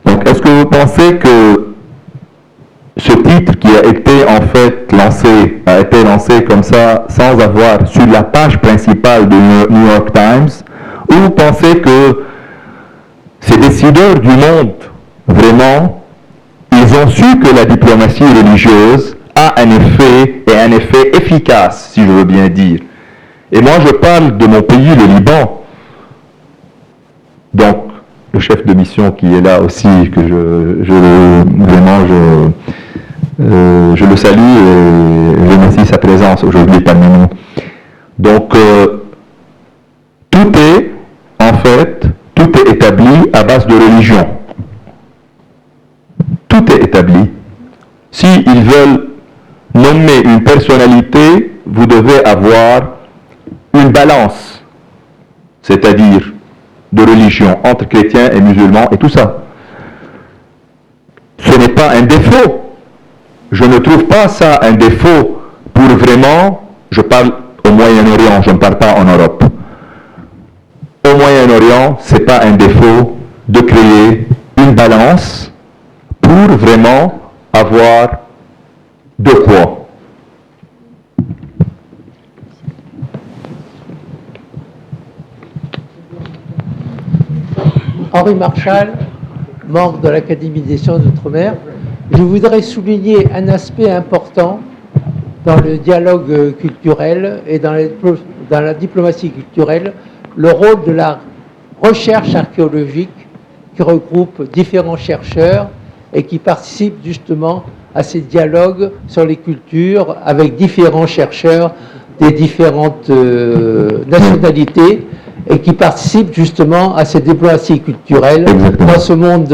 [SPEAKER 7] Donc, est-ce que vous pensez que ce titre qui a été en fait lancé, a été lancé comme ça, sans avoir sur la page principale de New York Times, ou vous pensez que ces décideurs du monde, vraiment, ils ont su que la diplomatie religieuse a un effet, et un effet efficace, si je veux bien dire. Et moi, je parle de mon pays, le Liban. Donc, le chef de mission qui est là aussi, que je le salue et je remercie sa présence aujourd'hui parmi nous. Donc, tout est, en fait, tout est établi à base de religion. Tout est établi. S'ils veulent nommer une personnalité, vous devez avoir une balance, c'est-à-dire de religion entre chrétiens et musulmans et tout ça. Ce n'est pas un défaut. Je ne trouve pas ça un défaut pour vraiment, je parle au Moyen-Orient, je ne parle pas en Europe. Au Moyen-Orient, ce n'est pas un défaut de créer une balance pour vraiment avoir de quoi.
[SPEAKER 14] Henri Marchal, membre de l'Académie des sciences d'outre-mer. Je voudrais souligner un aspect important dans le dialogue culturel et dans la diplomatie culturelle, le rôle de la recherche archéologique qui regroupe différents chercheurs et qui participe justement à ces dialogues sur les cultures avec différents chercheurs des différentes nationalités et qui participent justement à cette diplomatie culturelle dans ce monde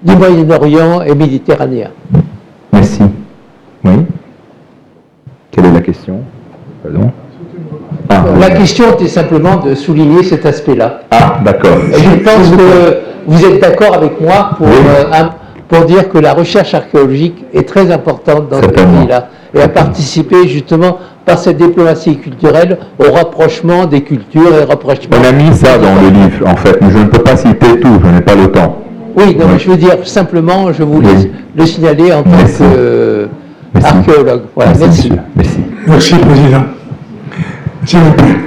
[SPEAKER 14] du Moyen-Orient et méditerranéen.
[SPEAKER 7] Merci. Oui. Quelle est la question? Pardon.
[SPEAKER 14] La question était simplement de souligner cet aspect-là.
[SPEAKER 7] Ah, d'accord.
[SPEAKER 14] Et je pense que vous êtes d'accord avec moi pour dire que la recherche archéologique est très importante dans ce pays-là et a participé justement par cette diplomatie culturelle au rapprochement des cultures et au rapprochement...
[SPEAKER 7] On a mis ça dans le livre, en fait, mais je ne peux pas citer tout, je n'ai pas le temps.
[SPEAKER 14] Oui, non, mais je veux dire, simplement, je voulais le signaler en tant qu'archéologue. Voilà, merci.
[SPEAKER 7] Merci.
[SPEAKER 4] Merci, Président. S'il vous plaît.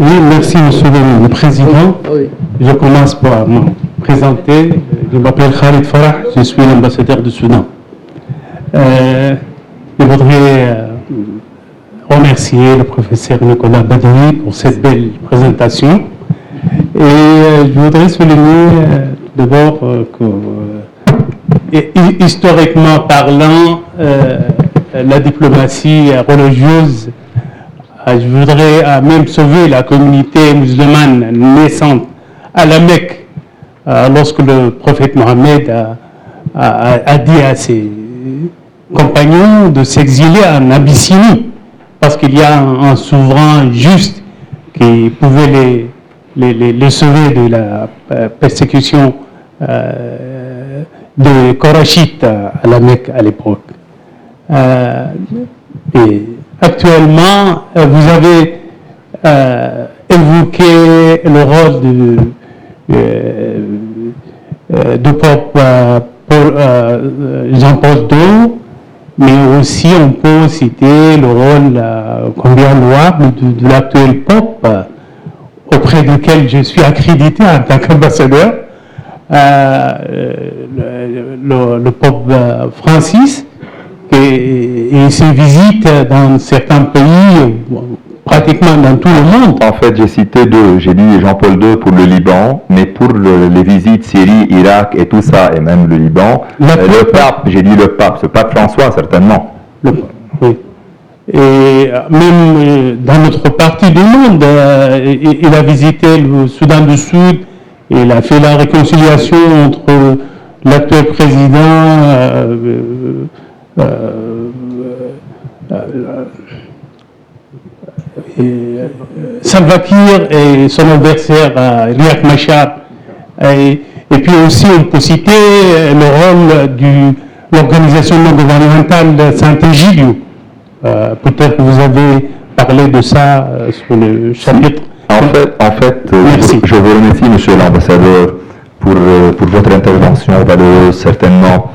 [SPEAKER 13] Oui, merci, Monsieur le Président.
[SPEAKER 14] Oui.
[SPEAKER 13] Je commence par me présenter. Je m'appelle Khalid Farah, je suis l'ambassadeur du Soudan. Je voudrais remercier le professeur Nicolas Badawi pour cette belle présentation. Et je voudrais souligner d'abord que, historiquement parlant, la diplomatie religieuse, je voudrais même sauver la communauté musulmane naissante à la Mecque, lorsque le prophète Mohammed a dit à ses compagnons de s'exiler en Abyssinie, parce qu'il y a un souverain juste qui pouvait les sauver de la persécution des Korachites à la Mecque à l'époque. Et actuellement, vous avez évoqué le rôle du pape Jean-Paul II, mais aussi on peut citer le rôle combien louable de l'actuel pape, auprès duquel je suis accrédité en tant qu'ambassadeur, le pape Francis, et ses visites dans certains pays, pratiquement dans tout le monde.
[SPEAKER 7] En fait, j'ai cité deux. J'ai dit Jean-Paul II pour le Liban, mais pour les visites Syrie, Irak et tout ça, et même le Liban, le pape, j'ai dit le pape, ce pape François certainement.
[SPEAKER 13] Oui. Et même dans notre partie du monde, il a visité le Soudan du Sud, et il a fait la réconciliation entre l'actuel président Salva Kiir et son adversaire Riek Machar. Et puis aussi, on peut citer le rôle de l'organisation non gouvernementale Saint-Egidio. Peut-être que vous avez parlé de ça sur le chapitre.
[SPEAKER 7] En fait, je vous remercie, monsieur l'ambassadeur, pour votre intervention valeureuse, certainement.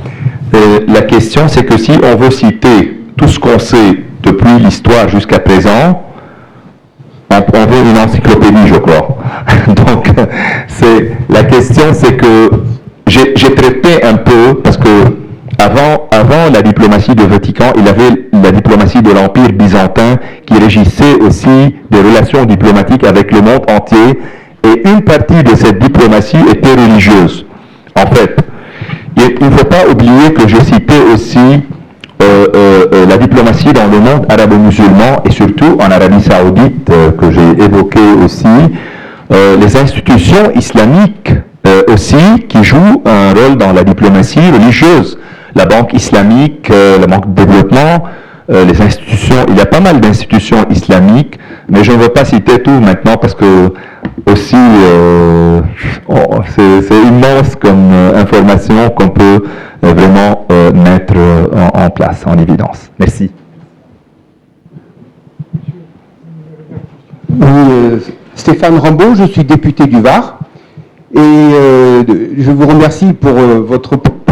[SPEAKER 7] La question, c'est que si on veut citer tout ce qu'on sait depuis l'histoire jusqu'à présent, on veut une encyclopédie, je crois. Donc, la question, c'est que j'ai traité un peu, parce que avant la diplomatie du Vatican, il y avait la diplomatie de l'Empire byzantin qui régissait aussi des relations diplomatiques avec le monde entier, et une partie de cette diplomatie était religieuse. En fait, il ne faut pas oublier que j'ai cité aussi la diplomatie dans le monde arabo-musulman et surtout en Arabie Saoudite, que j'ai évoqué aussi, les institutions islamiques aussi qui jouent un rôle dans la diplomatie religieuse. La Banque islamique, la Banque de développement, les institutions, il y a pas mal d'institutions islamiques, mais je ne veux pas citer tout maintenant parce que aussi c'est immense comme information qu'on peut vraiment mettre en place, en évidence. Merci.
[SPEAKER 15] Oui, Stéphane Rambaud, je suis député du Var et je vous remercie pour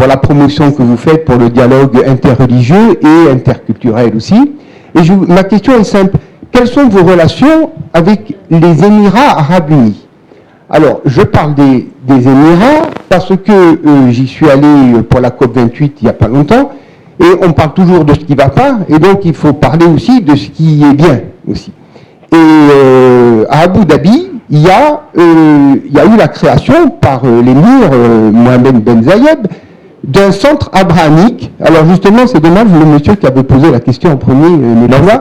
[SPEAKER 15] la promotion que vous faites pour le dialogue interreligieux et interculturel aussi. Et ma question est simple. Quelles sont vos relations avec les Émirats arabes unis? Alors, je parle des Émirats parce que j'y suis allé pour la COP28 il n'y a pas longtemps et on parle toujours de ce qui ne va pas et donc il faut parler aussi de ce qui est bien aussi. Et à Abu Dhabi, il y a eu la création par l'émir Mohamed Ben Zayed d'un centre abrahamique. Alors justement, c'est dommage, le monsieur qui avait posé la question en premier.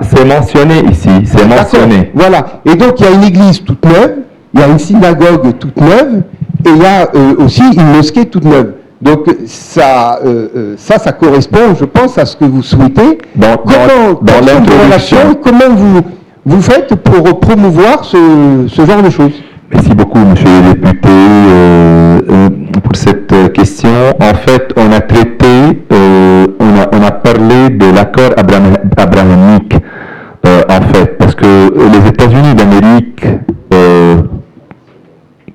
[SPEAKER 7] C'est mentionné ici, c'est mentionné.
[SPEAKER 15] Voilà, et donc il y a une église toute neuve, il y a une synagogue toute neuve, et il y a aussi une mosquée toute neuve. Donc ça correspond, je pense, à ce que vous souhaitez. Comment vous faites pour promouvoir ce genre de choses?
[SPEAKER 7] Merci beaucoup, monsieur le député, pour cette question. En fait, on a traité, on a parlé de l'accord abrahamique, en fait, parce que les États-Unis d'Amérique,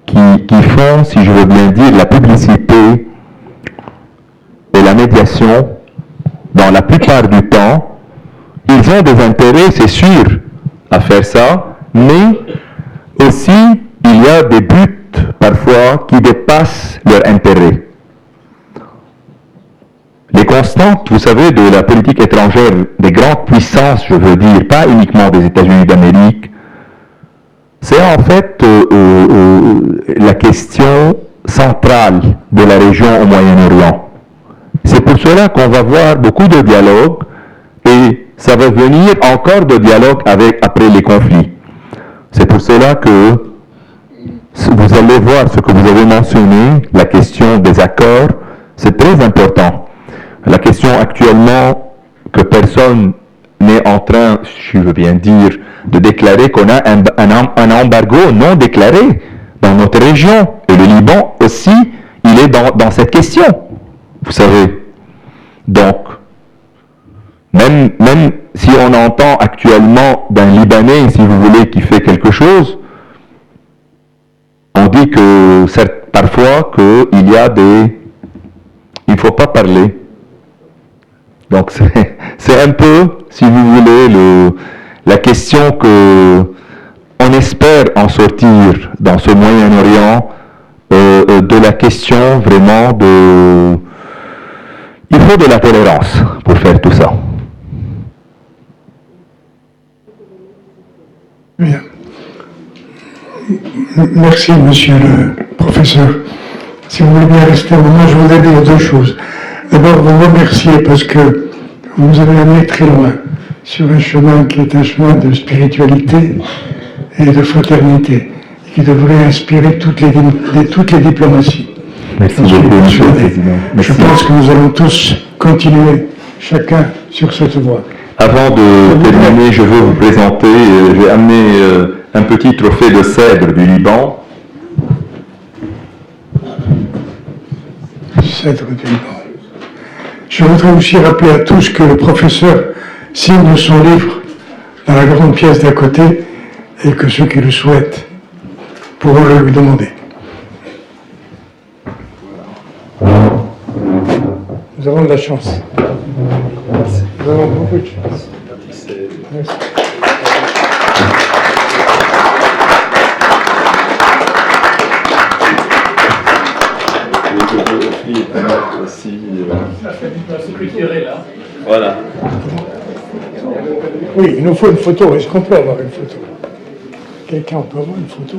[SPEAKER 7] qui font, si je veux bien dire, la publicité et la médiation, dans la plupart du temps, ils ont des intérêts, c'est sûr, à faire ça, mais aussi, il y a des buts, parfois, qui dépassent leur intérêt. Les constantes, vous savez, de la politique étrangère des grandes puissances, je veux dire, pas uniquement des États-Unis d'Amérique, c'est en fait la question centrale de la région au Moyen-Orient. C'est pour cela qu'on va voir beaucoup de dialogues et ça va venir encore de dialogues après les conflits. C'est pour cela que vous allez voir ce que vous avez mentionné, la question des accords, c'est très important. La question actuellement que personne n'est en train, je veux bien dire, de déclarer qu'on a un embargo non déclaré dans notre région. Et le Liban aussi, il est dans cette question, vous savez. Donc, même si on entend actuellement d'un Libanais, si vous voulez, qui fait quelque chose, on dit que parfois qu'il y a il ne faut pas parler. Donc c'est un peu, si vous voulez, la question que on espère en sortir dans ce Moyen-Orient, de la question vraiment de... Il faut de la tolérance pour faire tout ça.
[SPEAKER 4] Bien. Merci, monsieur le professeur. Si vous voulez bien rester un moment, je voudrais dire deux choses. D'abord, vous remercier parce que vous nous avez amené très loin. sur un chemin qui est un chemin de spiritualité et de fraternité, qui devrait inspirer toutes les diplomaties.
[SPEAKER 7] Merci beaucoup, Monsieur le Président.
[SPEAKER 4] Je pense que nous allons tous continuer, chacun sur cette voie.
[SPEAKER 7] Avant de terminer, je veux vous présenter, j'ai amené un petit trophée de cèdre du Liban.
[SPEAKER 4] Cèdre du Liban. Je voudrais aussi rappeler à tous que le professeur signe son livre dans la grande pièce d'à côté et que ceux qui le souhaitent pourront le lui demander. Nous avons de la chance. Nous avons beaucoup de chance. Merci.
[SPEAKER 7] Voilà.
[SPEAKER 4] Oui, il nous faut une photo. Est-ce qu'on peut avoir une photo? Quelqu'un, on peut avoir une photo?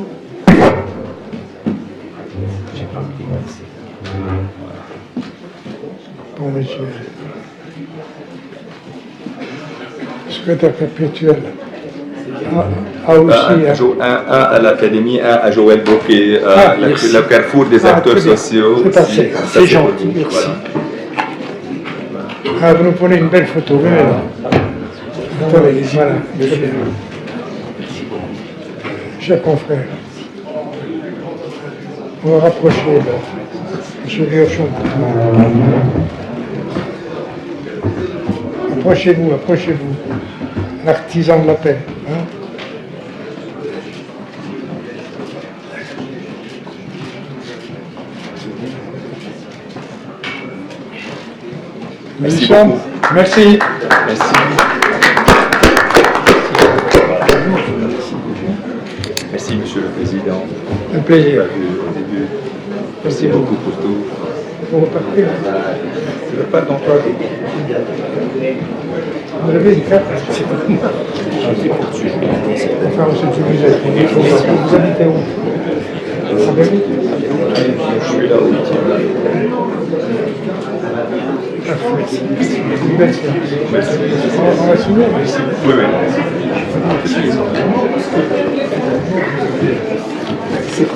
[SPEAKER 4] Bon, monsieur. Secrétaire perpétuel. Aussi.
[SPEAKER 7] Un à l'Académie, un à Joël Bocquet, le carrefour des acteurs sociaux.
[SPEAKER 4] C'est gentil, merci. Voilà. Vous nous prenez une belle photo, venez là. Attendez, voilà. Chers confrères, on va rapprocher là. Monsieur Lurchon. Approchez-vous, approchez-vous. L'artisan de la paix. Hein?
[SPEAKER 7] Merci
[SPEAKER 4] beaucoup. Merci.
[SPEAKER 7] Merci. Merci, Monsieur le Président.
[SPEAKER 4] Un plaisir.
[SPEAKER 7] Merci beaucoup pour tout.
[SPEAKER 4] Vous repartez.
[SPEAKER 7] Je ne veux pas d'emploi.
[SPEAKER 4] Vous avez une carte? Enfin, monsieur Tuniset, vous habitez où? À Berlin?
[SPEAKER 7] Je suis là au 8e.
[SPEAKER 4] Une belle séance. On va signer?
[SPEAKER 7] Oui, oui.
[SPEAKER 4] C'est